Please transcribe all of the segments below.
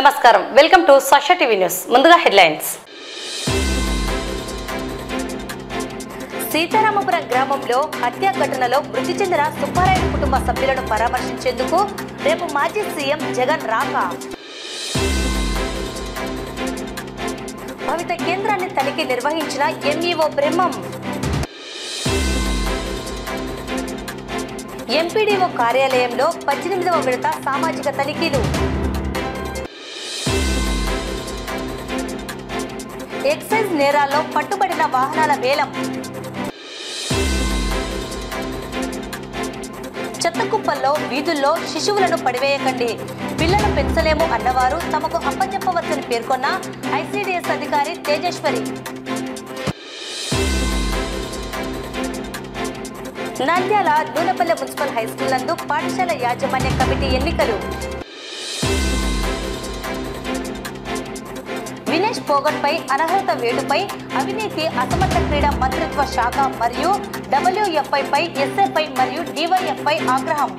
నమస్కారం welcome to Sakshi TV news ముందుగా headlines Sitaramapuram గ్రామంలో హత్య ఘటనలో మృతి చెందిన సుబ్బారాయుడు కుటుంబ సభ్యులను పరామర్శించేందుకు రేపు మాజీ సీఎం జగన్ రాక భవిత కేంద్రాన్ని తనిఖీ నిర్వహించిన ఎంఈఓ బ్రహ్మం ఎంపీడీఓ కార్యాలయంలో 18వ విడత సామాజిక తనిఖీలు ఎక్సైజ్ నేరాల్లో పట్టుబడిన వాహనాల వేలం చెత్తకుప్పల్లో వీధుల్లో శిశువులను పడివేయకండి పిల్లలు పెంచలేము అన్నవారు తమకు అప్పచెప్పవచ్చని పేర్కొన్న ఐసీడీఎస్ అధికారి తేజేశ్వరి నంద్యాల నూనెపల్లె మున్సిపల్ హైస్కూల్ నందు పాఠశాల యాజమాన్య కమిటీ ఎన్నికలు వినేష్ పోగట్పై అనర్హత వేటుపై అవినీతి అసమర్థ క్రీడా మంత్రిత్వ శాఖ మరియు డబ్ల్యూఎఫ్ఐపై ఎస్ఎఫ్ఐ మరియు డివైఎఫ్ఐ ఆగ్రహం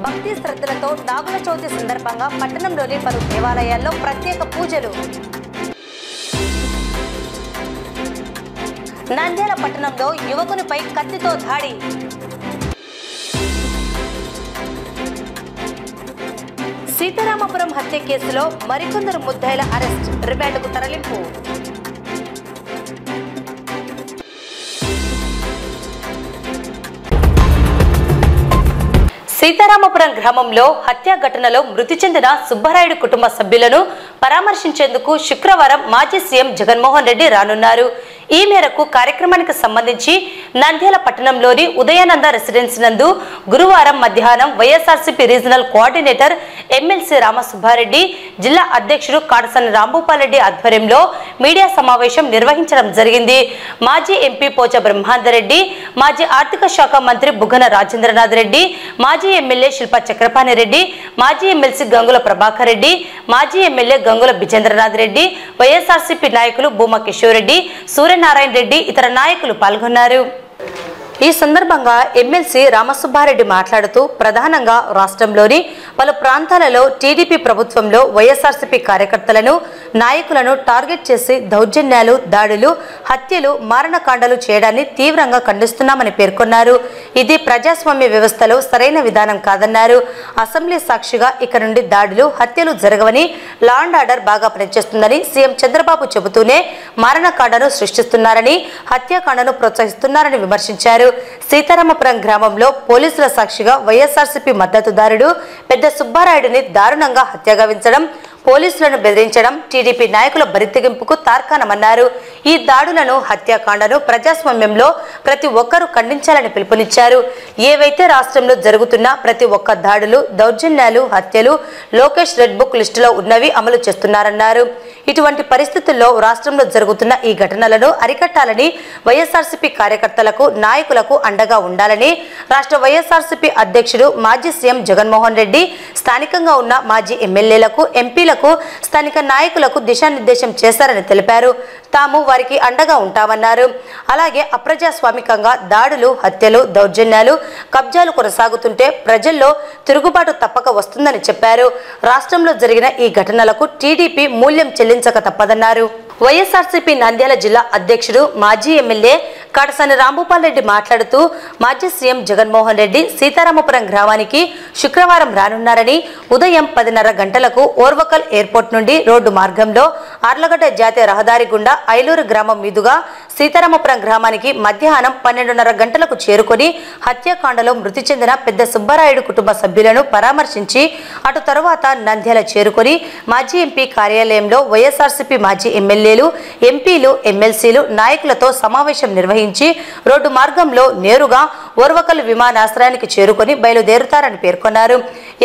భక్తి శ్రద్ధలతో నాగుల చవితి సందర్భంగా పట్టణంలోని పలు దేవాలయాల్లో ప్రత్యేక పూజలు నంద్యాల పట్టణంలో యువకునిపై కత్తితో దాడి సీతారామపురం హత్య కేసులో మరికొందరు ముద్దాయిల అరెస్ట్ రిమాండ్కు తరలింపు సీతారామపురం గ్రామంలో హత్య ఘటనలో మృతి చెందిన సుబ్బారాయుడు కుటుంబ సభ్యులను పరామర్శించేందుకు శుక్రవారం మాజీ సీఎం జగన్మోహన్ రెడ్డి రానున్నారు. ఈ మేరకు కార్యక్రమానికి సంబంధించి నంద్యాల పట్టణంలోని ఉదయానంద రెసిడెన్సీ నందు గురువారం మధ్యాహ్నం YSRCP regional coordinator MLC Ramasubba Reddy, జిల్లా అధ్యక్షుడు కాడసాని రాంభూపాల్రెడ్డి ఆధ్వర్యంలో మీడియా సమావేశం నిర్వహించడం జరిగింది. మాజీ ఎంపీ పోచ బ్రహ్మాందరెడ్డి, మాజీ ఆర్థిక శాఖ మంత్రి బుగ్గన రాజేంద్రనాథ్ రెడ్డి, మాజీ ఎమ్మెల్యే శిల్పా చక్రపాణిరెడ్డి, మాజీ ఎమ్మెల్సీ గంగుల ప్రభాకర్ రెడ్డి, మాజీ ఎమ్మెల్యే గంగుల బిజేంద్రనాథ్ రెడ్డి, వైఎస్ఆర్సీపీ నాయకులు భూమా కిషోర్ రెడ్డి, సూర్యనారాయణ రెడ్డి ఇతర నాయకులు పాల్గొన్నారు. ఈ సందర్భంగా ఎమ్మెల్సీ రామసుబ్బారెడ్డి మాట్లాడుతూ ప్రధానంగా రాష్ట్రంలోని పలు ప్రాంతాలలో టీడీపీ ప్రభుత్వంలో వైఎస్ఆర్సీపీ కార్యకర్తలను, నాయకులను టార్గెట్ చేసి దౌర్జన్యాలు, దాడులు, హత్యలు, మారణకాండలు చేయడాన్ని తీవ్రంగా ఖండిస్తున్నామని పేర్కొన్నారు. ఇది ప్రజాస్వామ్య వ్యవస్థలో సరైన విధానం కాదన్నారు. అసెంబ్లీ సాక్షిగా ఇక నుండి దాడులు, హత్యలు జరగవని, లా అండ్ ఆర్డర్ బాగా పనిచేస్తుందని సీఎం చంద్రబాబు చెబుతూనే మారణకాండను సృష్టిస్తున్నారని, హత్యాకాండను ప్రోత్సహిస్తున్నారని విమర్శించారు. సీతారామపురం గ్రామంలో పోలీసుల సాక్షిగా వైఎస్ఆర్సీపీ మద్దతుదారుడు పెద్ద సుబ్బారాయుడిని దారుణంగా హత్యగావించడం, పోలీసులను బెదిరించడం టీడీపీ నాయకుల బరితెగింపుకు తార్కాణమన్నారు. ఈ దాడులను, హత్యాకాండను ప్రజాస్వామ్యంలో ప్రతి ఒక్కరూ ఖండించాలని పిలుపునిచ్చారు. ఏవైతే రాష్ట్రంలో జరుగుతున్న ప్రతి ఒక్క దాడులు, దౌర్జన్యాలు, హత్యలు లోకేష్ రెడ్ బుక్ లిస్టులో ఉన్నవి అమలు చేస్తున్నారన్నారు. ఇటువంటి పరిస్థితుల్లో రాష్ట్రంలో జరుగుతున్న ఈ ఘటనలను అరికట్టాలని, వైఎస్ఆర్సీపీ కార్యకర్తలకు, నాయకులకు అండగా ఉండాలని రాష్ట్ర వైఎస్ఆర్సీపీ అధ్యక్షుడు మాజీ సీఎం జగన్మోహన్ రెడ్డి స్థానికంగా ఉన్న మాజీ ఎమ్మెల్యేలకు, ఎంపీలకు, స్థానిక నాయకులకు దిశానిర్దేశం చేశారని తెలిపారు. తాము వారికి అండగా ఉంటామన్నారు. అలాగే అప్రజాస్వామికంగా దాడులు, హత్యలు, దౌర్జన్యాలు, కబ్జాలు కొనసాగుతుంటే ప్రజల్లో తిరుగుబాటు తప్పక వస్తుందని చెప్పారు. రాష్ట్రంలో జరిగిన ఈ ఘటనలకు టీడీపీ మూల్యం చెల్లించక తప్పదన్నారు. వైఎస్ఆర్సీపీ నంద్యాల జిల్లా అధ్యక్షుడు మాజీ ఎమ్మెల్యే కాడసాని రాంభూపాల్రెడ్డి మాట్లాడుతూ మాజీ సీఎం జగన్మోహన్ రెడ్డి సీతారామపురం గ్రామానికి శుక్రవారం రానున్నారని, ఉదయం 10:30 గంటలకు ఓర్వకల్ ఎయిర్పోర్ట్ నుండి రోడ్డు మార్గంలో ఆర్లగడ్డ జాతీయ రహదారి గుండా ఐలూరు గ్రామం మీదుగా సీతారామపురం గ్రామానికి మధ్యాహ్నం 12:30 గంటలకు చేరుకొని హత్యాకాండలో మృతి చెందిన పెద్ద సుబ్బారాయుడు కుటుంబ సభ్యులను పరామర్శించి అటు తరువాత నంద్యాల చేరుకొని మాజీ ఎంపీ కార్యాలయంలో వైఎస్ఆర్సీపీ మాజీ ఎమ్మెల్యేలు, ఎంపీలు, ఎమ్మెల్సీలు, నాయకులతో సమావేశం నిర్వహించి రోడ్డు మార్గంలో నేరుగా ఓర్వకల్ విమానాశ్రయానికి చేరుకొని బయలుదేరుతారని పేర్కొన్నారు.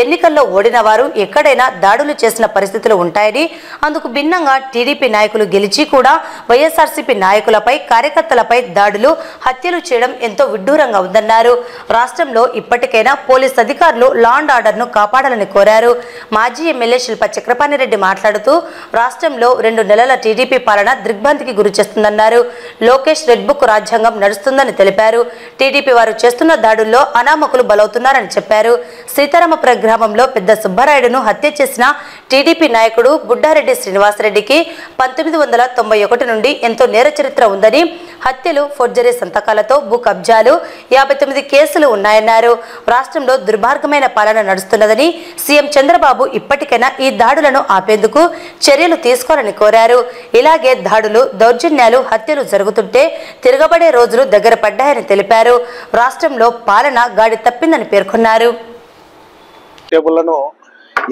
ఎన్నికల్లో ఓడిన వారు ఎక్కడైనా దాడులు చేసిన పరిస్థితులు ఉంటాయని, అందుకు భిన్నంగా టీడీపీ నాయకులు గెలిచి కూడా వైఎస్ఆర్సీపీ నాయకులపై, కార్యకర్తలపై దాడులు, హత్యలు చేయడం ఎంతో విడ్డూరంగా ఉందన్నారు. రాష్ట్రంలో ఇప్పటికైనా పోలీస్ అధికారులు లా అండ్ ఆర్డర్ను కాపాడాలని కోరారు. మాజీ ఎమ్మెల్యే శిల్పా చక్రపాణిరెడ్డి మాట్లాడుతూ రాష్ట్రంలో 2 నెలల టీడీపీ పాలన దిగ్భ్రాంతికి గురి చేస్తుందన్నారు. లోకేష్ రెడ్ బుక్ రాజ్యాంగం నడుస్తుందని తెలిపారు. టీడీపీ వారు చేస్తున్న దాడుల్లో అనామకులు బలవుతున్నారని చెప్పారు. సీతారామపురం గ్రామంలో పెద్ద సుబ్బారాయుడును హత్య చేసిన టీడీపీ నాయకుడు బుడ్డారెడ్డి శ్రీనివాసరెడ్డికి 1991 నుండి ఎంతో నేర చరిత్ర ఉందని, హత్యలు, ఫోర్జరీ సంతకాలతో భూ కబ్జాలు, 59 కేసులు ఉన్నాయన్నారు. రాష్ట్రంలో దుర్మార్గమైన పాలన నడుస్తున్నదని, సీఎం చంద్రబాబు ఇప్పటికైనా ఈ దాడులను ఆపేందుకు చర్యలు తీసుకోవాలని కోరారు. ఇలాగే దాడులు, దౌర్జన్యాలు, హత్యలు జరుగుతుంటే తిరగబడే రోజులు దగ్గర పడ్డాయని తెలిపారు. రాష్ట్రంలో పాలన గాడి తప్పిందని పేర్కొన్నారు.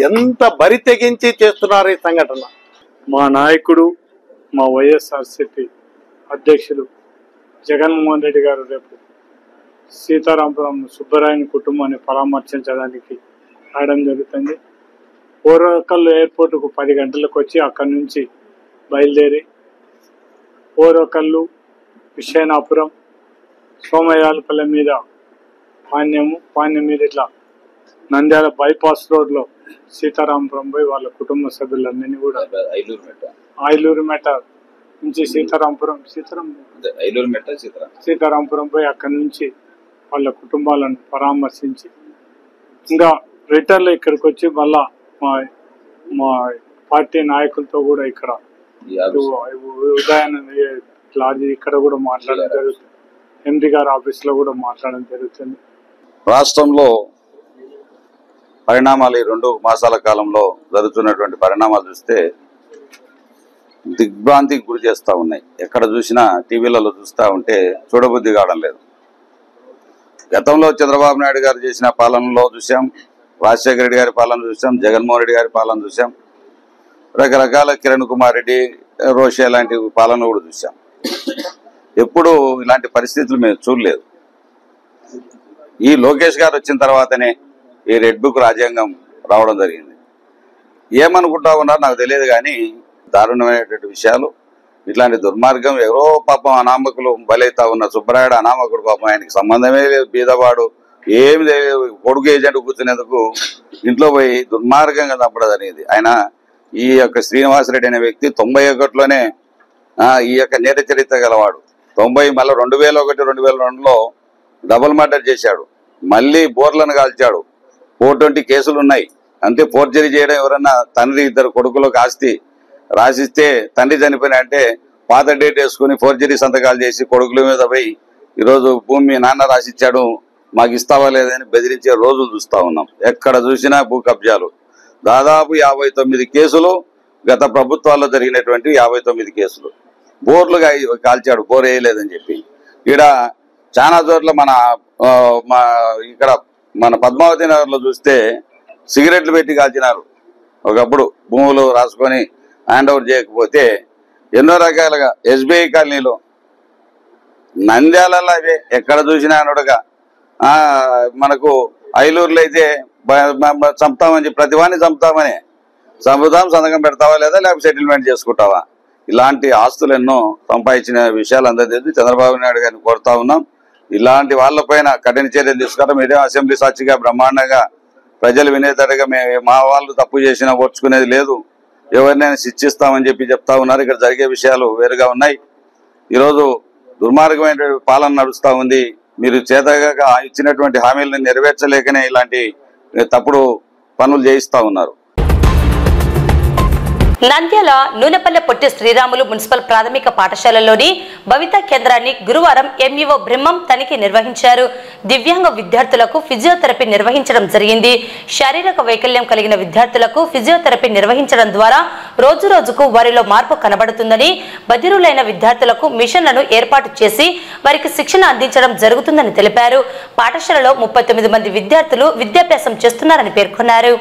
ఎంత బరి తెగించి చేస్తున్నారు ఈ సంఘటన. మా నాయకుడు, మా వైఎస్ఆర్సీపీ అధ్యక్షులు జగన్మోహన్ రెడ్డి గారు రేపు సీతారాంపురం సుబ్బరాయని కుటుంబాన్ని పరామర్శించడానికి రావడం జరుగుతుంది. ఓరకల్లు ఎయిర్పోర్టుకు 10 గంటలకు వచ్చి అక్కడి నుంచి బయలుదేరి ఓరకల్లు, విషయనాపురం, సోమయాలపల్లె మీద పాణ్యం మీద ఇట్లా నంద్యాల బైపాస్ రోడ్లో సీతారాంపురం పోయి వాళ్ళ కుటుంబ సభ్యులందరినీ కూడా ఐలూరుమెట నుంచి సీతారాంపురం పోయి అక్కడి నుంచి వాళ్ళ కుటుంబాలను పరామర్శించి ఇంకా రిటర్న్లో ఇక్కడికి వచ్చి మళ్ళా మా పార్టీ నాయకులతో కూడా ఇక్కడ ఉదయాన్నే లాడ్జి ఇక్కడ కూడా మాట్లాడడం జరుగుతుంది. ఎంపీ గారి ఆఫీస్లో కూడా మాట్లాడడం జరుగుతుంది. రాష్ట్రంలో పరిణామాలు ఈ 2 మాసాల కాలంలో జరుగుతున్నటువంటి పరిణామాలు చూస్తే దిగ్భ్రాంతికి గురి చేస్తూ ఉన్నాయి. ఎక్కడ చూసినా టీవీలలో చూస్తూ ఉంటే చూడబుద్ధి కావడం లేదు. గతంలో చంద్రబాబు నాయుడు గారు చేసిన పాలనలో చూసాం, రాజశేఖర రెడ్డి గారి పాలన చూసాం, జగన్మోహన్ రెడ్డి గారి పాలన చూసాం, రకరకాల కిరణ్ కుమార్ రెడ్డి, రోషే లాంటి పాలన కూడా చూసాం. ఎప్పుడు ఇలాంటి పరిస్థితులు మేము చూడలేదు. ఈ లోకేష్ గారు వచ్చిన తర్వాతనే ఈ రెడ్ బుక్ రాజ్యాంగం రావడం జరిగింది. ఏమనుకుంటా ఉన్నారో నాకు తెలియదు, కానీ దారుణమైనటువంటి విషయాలు, ఇట్లాంటి దుర్మార్గం. ఎవరో పాపం అనామకులు బలైతా ఉన్న సుబ్బరాయుడు అనామకుడు, పాపం ఆయనకి సంబంధమే లేదు, బీదవాడు, ఏమి తెలియదు, కొడుకు ఏజెంట్ కూర్చునేందుకు ఇంట్లో పోయి దుర్మార్గంగా చంపడం అనేది. ఆయన ఈ యొక్క శ్రీనివాసరెడ్డి అనే వ్యక్తి 91లోనే ఈ యొక్క నేర చరిత్ర గలవాడు. 90 మళ్ళీ 2001, 2002లో డబుల్ మర్డర్ చేశాడు. మళ్ళీ బోర్లను కాల్చాడు. 420 కేసులు ఉన్నాయి. అంటే ఫోర్జరీ చేయడం, ఎవరన్నా తండ్రి 2 కొడుకులకు ఆస్తి రాసిస్తే తండ్రి చనిపోయినా అంటే పాత డేట్ వేసుకుని ఫోర్జరీ సంతకాలు చేసి కొడుకుల మీద పోయి ఈరోజు భూమి నాన్న రాసిచ్చాడు మాకు ఇస్తావా లేదని బెదిరించే రోజులు చూస్తూ ఉన్నాం. ఎక్కడ చూసినా భూ కబ్జాలు. దాదాపు 59 కేసులు గత ప్రభుత్వాల్లో జరిగినటువంటి 59 కేసులు. బోర్లు కాల్చాడు, బోర్ వేయలేదని చెప్పి. ఇక్కడ చాలా చోట్ల ఇక్కడ మన పద్మావతి నగర్లో చూస్తే సిగరెట్లు పెట్టి కాల్చినారు. ఒకప్పుడు భూములు రాసుకొని హ్యాండ్ ఓవర్ చేయకపోతే ఎన్నో రకాలుగా ఎస్బీఐ కాలనీలో, నంద్యాలలో అవే ఎక్కడ చూసినా అనడుగా. మనకు ఐలూరులో అయితే చంపుతామని చెప్పి ప్రతివాన్ని చంపుతామని సంతకం పెడతావా లేదా లేకపోతే సెటిల్మెంట్ చేసుకుంటావా? ఇలాంటి ఆస్తులు ఎన్నో సంపాదించిన విషయాలు అందరికీ చంద్రబాబు నాయుడు గారిని కోరుతా ఉన్నాం. ఇలాంటి వాళ్ళపైన కఠిన చర్యలు తీసుకోవడం. ఇదే అసెంబ్లీ సాక్షిగా బ్రహ్మాండంగా ప్రజలు వినేటట్టుగా మా వాళ్ళు తప్పు చేసినా ఓర్చుకునేది లేదు, ఎవరినైనా శిక్షిస్తామని చెప్పి చెప్తా ఉన్నారు. ఇక్కడ జరిగే విషయాలు వేరుగా ఉన్నాయి. ఈరోజు దుర్మార్గమైన పాలన నడుస్తూ ఉంది. మీరు చేతగా ఇచ్చినటువంటి హామీలను నెరవేర్చలేకనే ఇలాంటి తప్పుడు పనులు చేయిస్తా ఉన్నారు. నంద్యాల నూనెపల్లె పొట్టి శ్రీరాములు మున్సిపల్ ప్రాథమిక పాఠశాలలోని భవిత కేంద్రాన్ని గురువారం ఎంఈఓ బ్రహ్మం తనిఖీ నిర్వహించారు. దివ్యాంగ విద్యార్థులకు ఫిజియోథెరపీ నిర్వహించడం జరిగింది. శారీరక వైకల్యం కలిగిన విద్యార్థులకు ఫిజియోథెరపీ నిర్వహించడం ద్వారా రోజు రోజుకు వారిలో మార్పు కనబడుతుందని, బదిరులైన విద్యార్థులకు మిషన్లను ఏర్పాటు చేసి వారికి శిక్షణ అందించడం జరుగుతుందని తెలిపారు. పాఠశాలలో 39 మంది విద్యార్థులు విద్యాభ్యాసం చేస్తున్నారని పేర్కొన్నారు.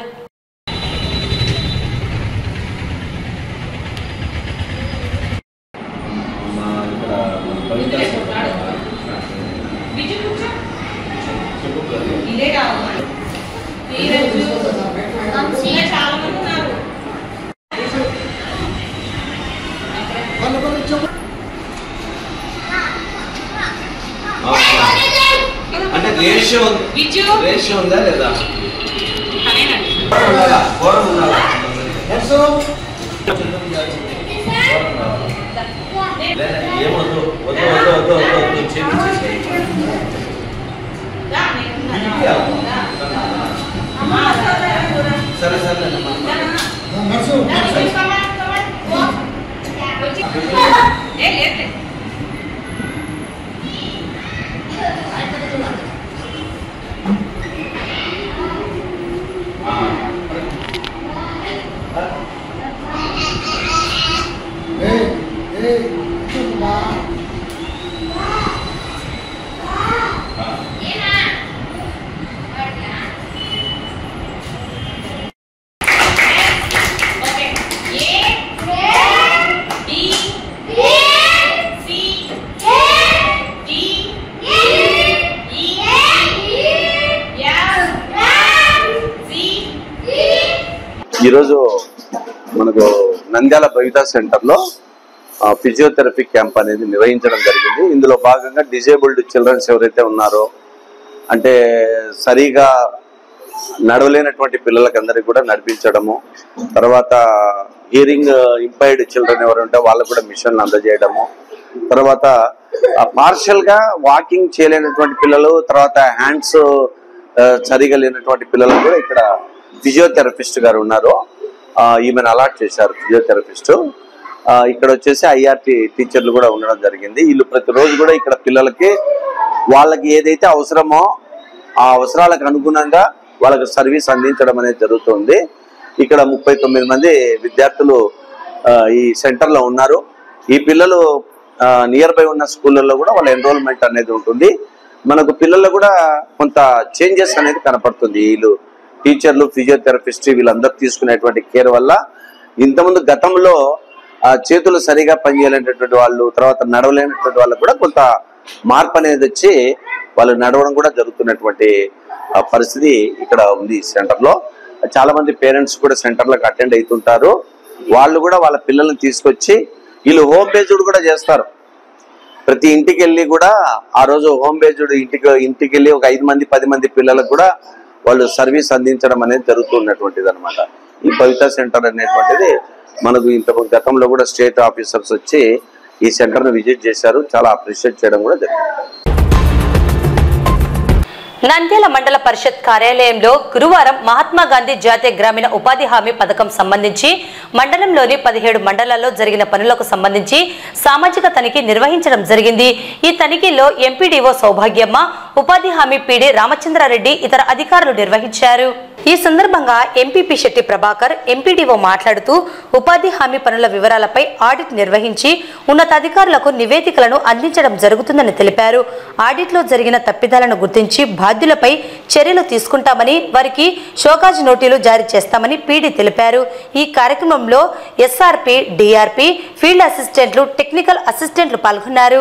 అంటే రేషియో ఉందా లేదా? ఏమొద్దు వద్దు వద్దు వద్దు వద్దు చేపించేసి సరే సరే ఈరోజు మనకు నంద్యాల భవితా సెంటర్లో ఫిజియోథెరపీ క్యాంప్ అనేది నిర్వహించడం జరిగింది. ఇందులో భాగంగా డిజేబుల్డ్ చిల్డ్రన్స్ ఎవరైతే ఉన్నారో, అంటే సరిగా నడవలేనటువంటి పిల్లలకందరికీ కూడా నడిపించడము, తర్వాత హియరింగ్ ఇంపైర్డ్ చిల్డ్రన్ ఎవరు ఉంటే వాళ్ళకు కూడా మిషన్లు అందజేయడము, తర్వాత పార్షల్ గా వాకింగ్ చేయలేనటువంటి పిల్లలు, తర్వాత హ్యాండ్స్ సరిగా లేనటువంటి పిల్లలు కూడా ఇక్కడ ఫిజియోథెరపిస్ట్ గారు ఉన్నారు. ఈమెను అలాట్ చేశారు ఫిజియోథెరపిస్ట్. ఇక్కడ వచ్చేసి ఐఆర్టీ టీచర్లు కూడా ఉండడం జరిగింది. వీళ్ళు ప్రతిరోజు కూడా ఇక్కడ పిల్లలకి వాళ్ళకి ఏదైతే అవసరమో ఆ అవసరాలకు అనుగుణంగా వాళ్ళకి సర్వీస్ అందించడం అనేది జరుగుతుంది. ఇక్కడ 39 మంది విద్యార్థులు ఈ సెంటర్ లో ఉన్నారు. ఈ పిల్లలు నియర్ బై ఉన్న స్కూళ్ళల్లో కూడా వాళ్ళ ఎన్రోల్మెంట్ అనేది ఉంటుంది. మనకు పిల్లల్లో కూడా కొంత చేంజెస్ అనేది కనపడుతుంది. వీళ్ళు టీచర్లు, ఫిజియోథెరపిస్ట్ వీళ్ళందరూ తీసుకునేటువంటి కేర్ వల్ల ఇంతకుముందు గతంలో చేతులు సరిగా పనిచేయలేనటువంటి వాళ్ళు, తర్వాత నడవలేనటువంటి వాళ్ళకు కూడా కొంత మార్పు అనేది వచ్చి వాళ్ళు నడవడం కూడా జరుగుతున్నటువంటి పరిస్థితి ఇక్కడ ఉంది. సెంటర్ లో చాలా మంది పేరెంట్స్ కూడా సెంటర్లకు అటెండ్ అవుతుంటారు. వాళ్ళు కూడా వాళ్ళ పిల్లల్ని తీసుకొచ్చి వీళ్ళు హోమ్ బేస్డ్ కూడా చేస్తారు. ప్రతి ఇంటికి వెళ్ళి కూడా ఆ రోజు హోమ్ బేస్డ్ ఇంటికి వెళ్ళి ఒక 5 మంది 10 మంది పిల్లలకు కూడా వాళ్ళు సర్వీస్ అందించడం అనేది జరుగుతున్నటువంటిది అనమాట. ఈ భవితా సెంటర్ అనేటువంటిది మనకు ఇంత గతంలో కూడా స్టేట్ ఆఫీసర్స్ వచ్చి ఈ సెంటర్ ను విజిట్ చేశారు. చాలా అప్రిషియేట్ చేయడం కూడా జరిగింది. నంద్యాల మండల పరిషత్ కార్యాలయంలో గురువారం మహాత్మా గాంధీ జాతీయ గ్రామీణ ఉపాధి హామీ పథకం సంబంధించి మండలంలోని 17 మండలాల్లో జరిగిన పనులకు సంబంధించి సామాజిక తనిఖీ నిర్వహించడం జరిగింది. ఈ తనిఖీలో ఎంపీడీఓ సౌభాగ్యమ్మ, ఉపాధి హామీ పీడీ రామచంద్రారెడ్డి ఇతర అధికారులు నిర్వహించారు. ఈ సందర్భంగా ఎంపీపీ శెట్టి ప్రభాకర్ ఎంపీడీఓ మాట్లాడుతూ ఉపాధి హామీ పనుల వివరాలపై ఆడిట్ నిర్వహించి ఉన్నతాధికారులకు నివేదికలను అందించడం జరుగుతుందని తెలిపారు. ఆడిట్లో జరిగిన తప్పిదాలను గుర్తించి బాధ్యులపై చర్యలు తీసుకుంటామని, వారికి షోకాజ్ నోటీలు జారీ చేస్తామని పీడీ తెలిపారు. ఈ కార్యక్రమంలో ఎస్ఆర్పీ, డిఆర్పీ, ఫీల్డ్ అసిస్టెంట్లు, టెక్నికల్ అసిస్టెంట్లు పాల్గొన్నారు.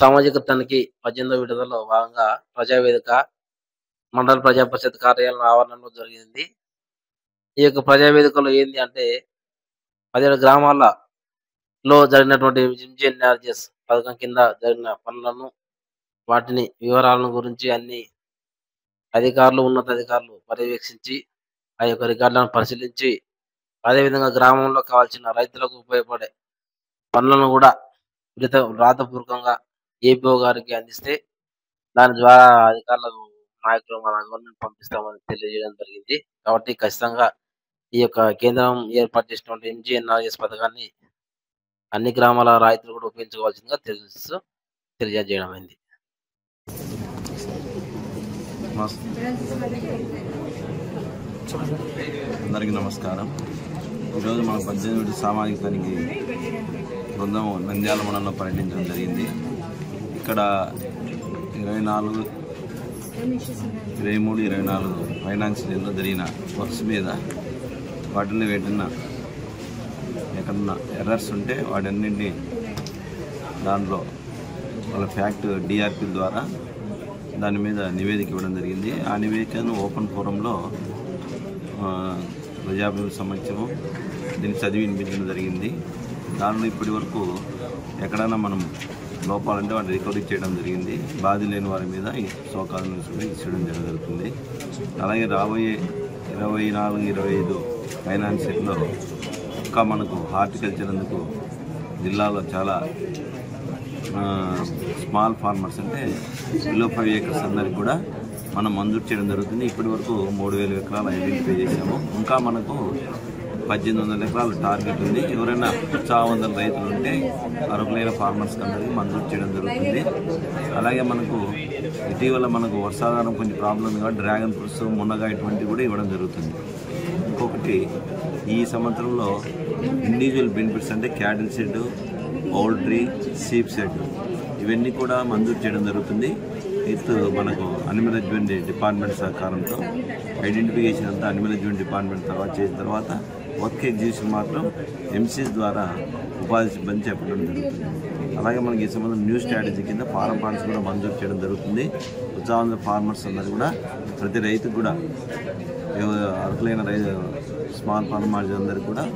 సామాజిక తనిఖీ 18వ విడతలో భాగంగా ప్రజావేదిక మండల ప్రజా పరిషత్ కార్యాలయం ఆవరణలో జరిగింది. ఈ యొక్క ప్రజావేదికలో ఏంది అంటే 17 గ్రామాలలో జరిగినటువంటి MGNRGS పథకం కింద జరిగిన పనులను, వాటిని వివరాలను గురించి అన్ని అధికారులు, ఉన్నతాధికారులు పర్యవేక్షించి ఆ యొక్క రికార్డులను పరిశీలించి, అదేవిధంగా గ్రామంలో కావాల్సిన రైతులకు ఉపయోగపడే పనులను కూడా రాతపూర్వకంగా ఏపీఓ గారికి అందిస్తే దాని ద్వారా అధికారులకు, నాయకులు మన గవర్నమెంట్ పంపిస్తామని తెలియజేయడం జరిగింది. కాబట్టి ఖచ్చితంగా ఈ యొక్క కేంద్రం ఏర్పాటు చేసినటువంటి MGNRGS పథకాన్ని అన్ని గ్రామాల రైతులు కూడా ఉపయోగించుకోవాల్సిందిగా తెలియజేయడం అయింది. అందరికీ నమస్కారం. ఈరోజు మన 18 సామాజిక తనిఖీ బృందం నంద్యాల మండలంలో పర్యటించడం జరిగింది. ఇక్కడ 23, 24 ఫైనాన్షియల్ ఇయర్లో జరిగిన వర్క్స్ మీద వాటిని ఎక్కడన్నా ఎర్రర్స్ ఉంటే వాటన్నింటినీ దాంట్లో వాళ్ళ ఫ్యాక్ట్ డిఆర్పీ ద్వారా దాని మీద నివేదిక ఇవ్వడం జరిగింది. ఆ నివేదికను ఓపెన్ ఫోరంలో ప్రజాభివృద్ధి సమక్షము దీన్ని చదివి వినిపించడం జరిగింది. దానిలో ఇప్పటి వరకు ఎక్కడైనా మనం లోపాలంటే వాటిని రికవరీ చేయడం జరిగింది. బాధ లేని వారి మీద ఈ సోకాల నుంచి ఇచ్చడం జరుగుతుంది. అలాగే రాబోయే 24-25 ఫైనాన్షియల్లో ఇంకా మనకు హార్టికల్చర్ అందుకు జిల్లాలో చాలా స్మాల్ ఫార్మర్స్ అంటే బిలో 5 acres అందరికి కూడా మనం మంజూరు చేయడం జరుగుతుంది. ఇప్పటి వరకు 3,000 ఎకరాలు ఐడెంటిఫై చేసాము. ఇంకా మనకు 1,800 ఎకరాలు టార్గెట్ ఉంది. ఎవరైనా ఉత్సాహవంతుల రైతులు ఉంటే అర్హులైన ఫార్మర్స్కి అందరికీ మంజూరు చేయడం జరుగుతుంది. అలాగే మనకు ఇటీవల మనకు వర్షాధారం కొంచెం ప్రాబ్లంగా డ్రాగన్ ఫ్రూట్స్, మునగ ఇటువంటివి కూడా ఇవ్వడం జరుగుతుంది. ఇంకొకటి ఈ సంవత్సరంలో ఇండివిజువల్ బెనిఫిట్స్ అంటే cattle shed, poultry, sheep shed ఇవన్నీ కూడా మంజూరు చేయడం జరుగుతుంది. మనకు అనిమల్ హస్బెండరీ డిపార్ట్మెంట్ సహకారంతో ఐడెంటిఫికేషన్ అంతా అనిమల్ హస్బెండరీ డిపార్ట్మెంట్ చేసిన తర్వాత వర్క్ ఎగ్జిక్యూషన్ మాత్రం ఎంసీస్ ద్వారా ఉపాధి సిబ్బంది చెప్పడం జరుగుతుంది. అలాగే మనకి ఈ సంబంధం న్యూ స్ట్రాటజీ కింద ఫారం పాండ్స్ కూడా మంజూరు చేయడం జరుగుతుంది. ఉత్సాహవంతుల ఫార్మర్స్ అందరూ కూడా ప్రతి రైతుకు కూడా అర్హులైన స్మాల్ ఫార్మర్స్ అందరికీ కూడా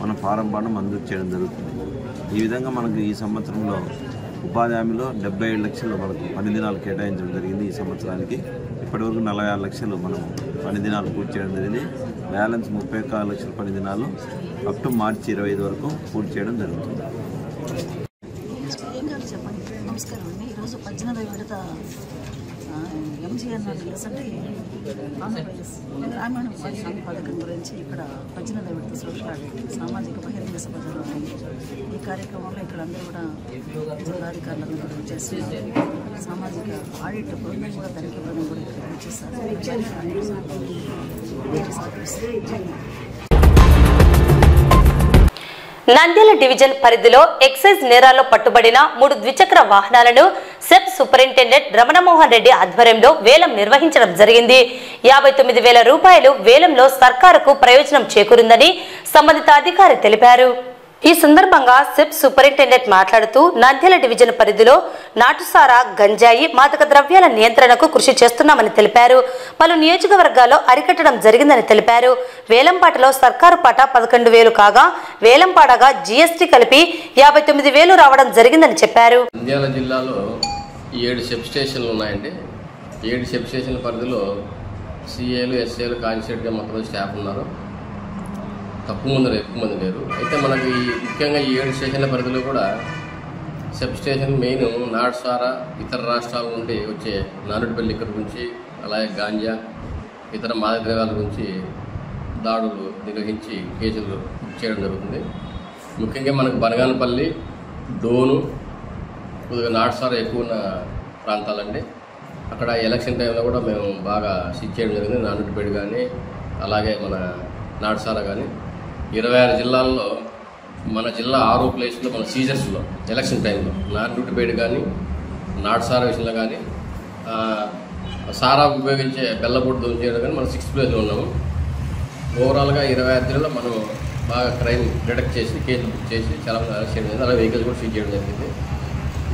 మనం ఫారం పాండ్ మంజూరు చేయడం జరుగుతుంది. ఈ విధంగా మనకు ఈ సంవత్సరంలో ఉపాధి హామీలో 77 లక్షలు మనకు పని దినాలు కేటాయించడం జరిగింది. ఈ సంవత్సరానికి ఇప్పటివరకు 46 లక్షలు మనం పని దినాలు పూర్తి చేయడం జరిగింది. బ్యాలెన్స్ 31 లక్షల పని దినాలు అప్ టు మార్చి 25 వరకు పూర్తి చేయడం జరుగుతుంది. నమస్కారం అండి. ఈరోజు 18వ విడత ఎంజీఎన్ఆర్ అంటే ఆంధ్రప్రదేశ్ గ్రామీణ ఉపాధి హామీ పథకం గురించి ఇక్కడ 18వ విడత సోషల్ ఆడిట్ సామాజిక బహిరంగ సభ జరుగుతుంది. ఈ కార్యక్రమంలో ఇక్కడ అందరూ కూడా జిల్లాధికారులందరూ చేస్తున్నారు. సామాజిక ఆడిట్ బృందం కూడా తనిఖీ బృందం కూడా ఇక్కడ వచ్చేస్తారు. నంద్యాల డివిజన్ పరిధిలో ఎక్సైజ్ నేరాల్లో పట్టుబడిన 3 ద్విచక్ర వాహనాలను సెబ్ సూపరింటెండెంట్ రమణమోహన్ రెడ్డి ఆధ్వర్యంలో వేలం నిర్వహించడం జరిగింది. 59,000 రూపాయలు వేలంలో సర్కారుకు ప్రయోజనం చేకూరిందని సంబంధిత అధికారి తెలిపారు. ఈ సందర్భంగా సెబ్ సూపరింటెండెంట్ మాట్లాడుతూ నంద్యాల డివిజన్ పరిధిలో నాటుసారా, గంజాయి, మాదక ద్రవ్యాల నియంత్రణకు కృషి చేస్తున్నామని తెలిపారు. పలు నియోజకవర్గాల్లో అరికట్టడం జరిగిందని తెలిపారు. వేలంపాటలో సర్కారు పాట 11,000 కాగా వేలంపాటగా జీఎస్టీ కలిపి 59,000 రావడం జరిగిందని చెప్పారు. నంద్యాల జిల్లాలో 7 సెబ్ స్టేషన్లు ఉన్నాయండి. 7 సెబ్ స్టేషన్ల పరిధిలో సిఏలు, ఎస్ఏలు, కానిస్టేబుల్గా మొత్తం స్టాఫ్ ఉన్నారు. తక్కువ మంది ఎక్కువ మంది లేరు. అయితే మనకి ముఖ్యంగా ఈ 7 స్టేషన్ల పరిధిలో కూడా సెబ్ స్టేషన్ మెయిన్ నాటుసారా, ఇతర రాష్ట్రాల నుండి వచ్చే నారుడిపల్లి లిక్కర్ గురించి, అలాగే గాంజా, ఇతర మాదక ద్రవ్యాల గురించి దాడులు నిర్వహించి కేసులు చేయడం జరుగుతుంది. ముఖ్యంగా మనకు బనగానపల్లి, డోను, కొద్దిగా నాటుసారా ఎక్కువ ఉన్న ప్రాంతాలండి. అక్కడ ఎలక్షన్ టైంలో కూడా మేము బాగా సిచ్ చేయడం జరిగింది. నారుడిపేట కానీ అలాగే మన నాటుసారా కానీ 26 జిల్లాల్లో మన జిల్లా 6 ప్లేస్లో మన సీజర్స్లో ఎలక్షన్ టైంలో నాటుపేట కానీ నాటుసారా విషయంలో కానీ సారా ఉపయోగించే బెల్లపొట్టు దొంగ కానీ మనం 6th ప్లేస్లో ఉన్నాము. ఓవరాల్గా 26 జిల్లాలో మనం బాగా క్రైమ్ డిటెక్ట్ చేసి కేసులు బుక్ చేసి చాలా మంది అరెస్ట్ చేయడం జరిగింది. అలాగే వెహికల్స్ కూడా సీజ్ చేయడం జరిగింది.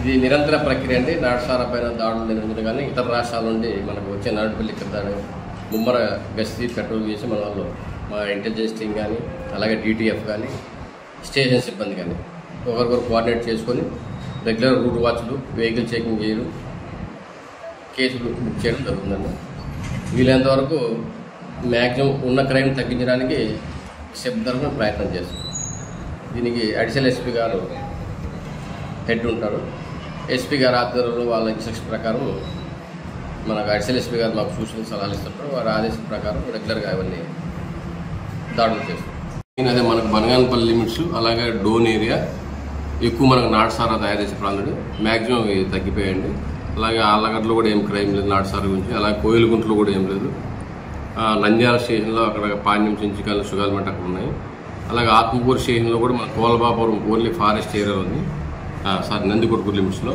ఇది నిరంతర ప్రక్రియ అండి. నాటుసారా పైన దాడులు నిర్వహించడం కానీ ఇతర రాష్ట్రాల నుండి మనకు వచ్చే నాటుపల్లి ఇక్కడ దాడి ముమ్మర గస్తీ పెట్రోల్ చేసి మన వాళ్ళు మా ఇంటెలిజెన్స్ టీమ్ కానీ అలాగే డిటిఎఫ్ కానీ స్టేషన్ సిబ్బంది కానీ ఒకరికొకరు కోఆర్డినేట్ చేసుకొని రెగ్యులర్ రూట్ వాచ్లు, వెహికల్ చెకింగ్ చేయడం, కేసులు బుక్ చేయడం జరుగుతుందండి. వీలైనంత వరకు మ్యాక్సిమం ఉన్న క్రైమ్ తగ్గించడానికి సెబ్ తరఫున ప్రయత్నం చేస్తాం. దీనికి అడిషనల్ ఎస్పీ గారు హెడ్ ఉంటారు. ఎస్పీ గారు ఆధ్వర్యంలో వాళ్ళ ఇన్స్ట్రక్షన్ ప్రకారం మనకు అడిషనల్ ఎస్పీ గారు మాకు సూచనలు సలహాలు ఇస్తుంటారు. వారి ఆదేశం ప్రకారం రెగ్యులర్గా అవన్నీ దాడులు చేస్తాం. అదే మనకు బనగానపల్లి లిమిట్స్ అలాగే డోన్ ఏరియా ఎక్కువ మనకు నాటుసారా తయారు చేసే ప్రాంతాలు మ్యాక్సిమం ఇవి తగ్గిపోయాయండి. అలాగే ఆళ్ళగడ్డలో కూడా ఏం క్రైమ్ లేదు నాటుసారా గురించి. అలాగే కోయిలగుంటలో కూడా ఏం లేదు. నంద్యాల స్టేషన్లో అక్కడ పాణ్యం, చించికల్, సుగాలమెట్ అక్కడ ఉన్నాయి. అలాగే ఆత్మకూరు స్టేషన్లో కూడా మన కోలబాపురం ఓన్లీ ఫారెస్ట్ ఏరియా ఉంది. నందికొట్కూరు లిమిట్స్లో.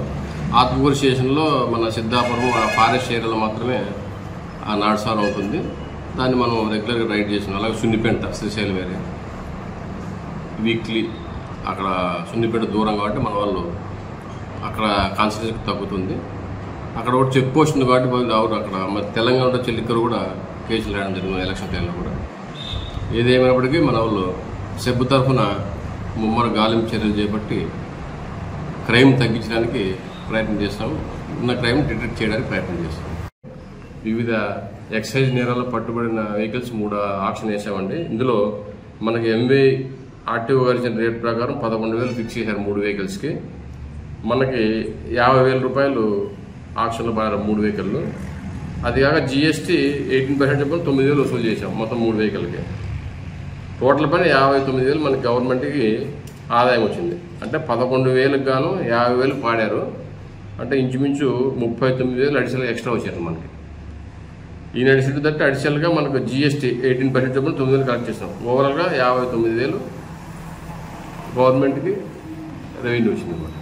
ఆత్మకూరు స్టేషన్లో మన సిద్ధాపురం ఫారెస్ట్ ఏరియాలో మాత్రమే ఆ నాటుసారా ఉంటుంది. దాన్ని మనం రెగ్యులర్గా రైడ్ చేస్తున్నాం. అలాగే సున్నిపేట, శ్రీశైలం ఏరియా వీక్లీ అక్కడ సున్నిపేట దూరం కాబట్టి మన వాళ్ళు అక్కడ కాన్సన్ట్రేషన్ తగ్గుతుంది. అక్కడ కూడా చెక్ పోస్ట్ ఉంది కాబట్టి అక్కడ మరి తెలంగాణ వచ్చే లిక్కర్ కూడా కేసులు రాయడం జరిగింది ఎలక్షన్ టైంలో కూడా. ఏదేమైనప్పటికీ మన వాళ్ళు సెబ్ తరఫున ముమ్మర గాలింపు చర్యలు చేపట్టి క్రైమ్ తగ్గించడానికి ప్రయత్నం చేస్తాం. ఉన్న క్రైమ్ డిటెక్ట్ చేయడానికి ప్రయత్నం చేస్తాం. వివిధ ఎక్సైజ్ నేరాల్లో పట్టుబడిన వెహికల్స్ 3 ఆక్షన్ వేసామండి. ఇందులో మనకి ఎంవీ ఆర్టీఓ గారి ఇచ్చిన రేట్ ప్రకారం 11,000 ఫిక్స్ చేశారు 3 వెహికల్స్కి. మనకి 50,000 రూపాయలు ఆక్షన్లో పడారు 3 వెహికల్లు. అది కాక జిఎస్టీ 18% చొప్పున 9,000 వసూలు చేసాం మొత్తం 3 వెహికల్కి. టోటల్ పని 59,000 మనకి గవర్నమెంట్కి ఆదాయం వచ్చింది. అంటే 11,000కి గాను 50,000 పాడారు. అంటే ఇంచుమించు 39,000 అడిషనల్ ఎక్స్ట్రా వచ్చారు మనకి. ఈ నడిచింది తట్టి అడిషనల్గా మనకు జిఎస్టీ 18% చొప్పున 9,000 కలెక్ట్ చేస్తాం. ఓవరాల్గా 59,000 గవర్నమెంట్కి రెవెన్యూ వచ్చింది అన్నమాట.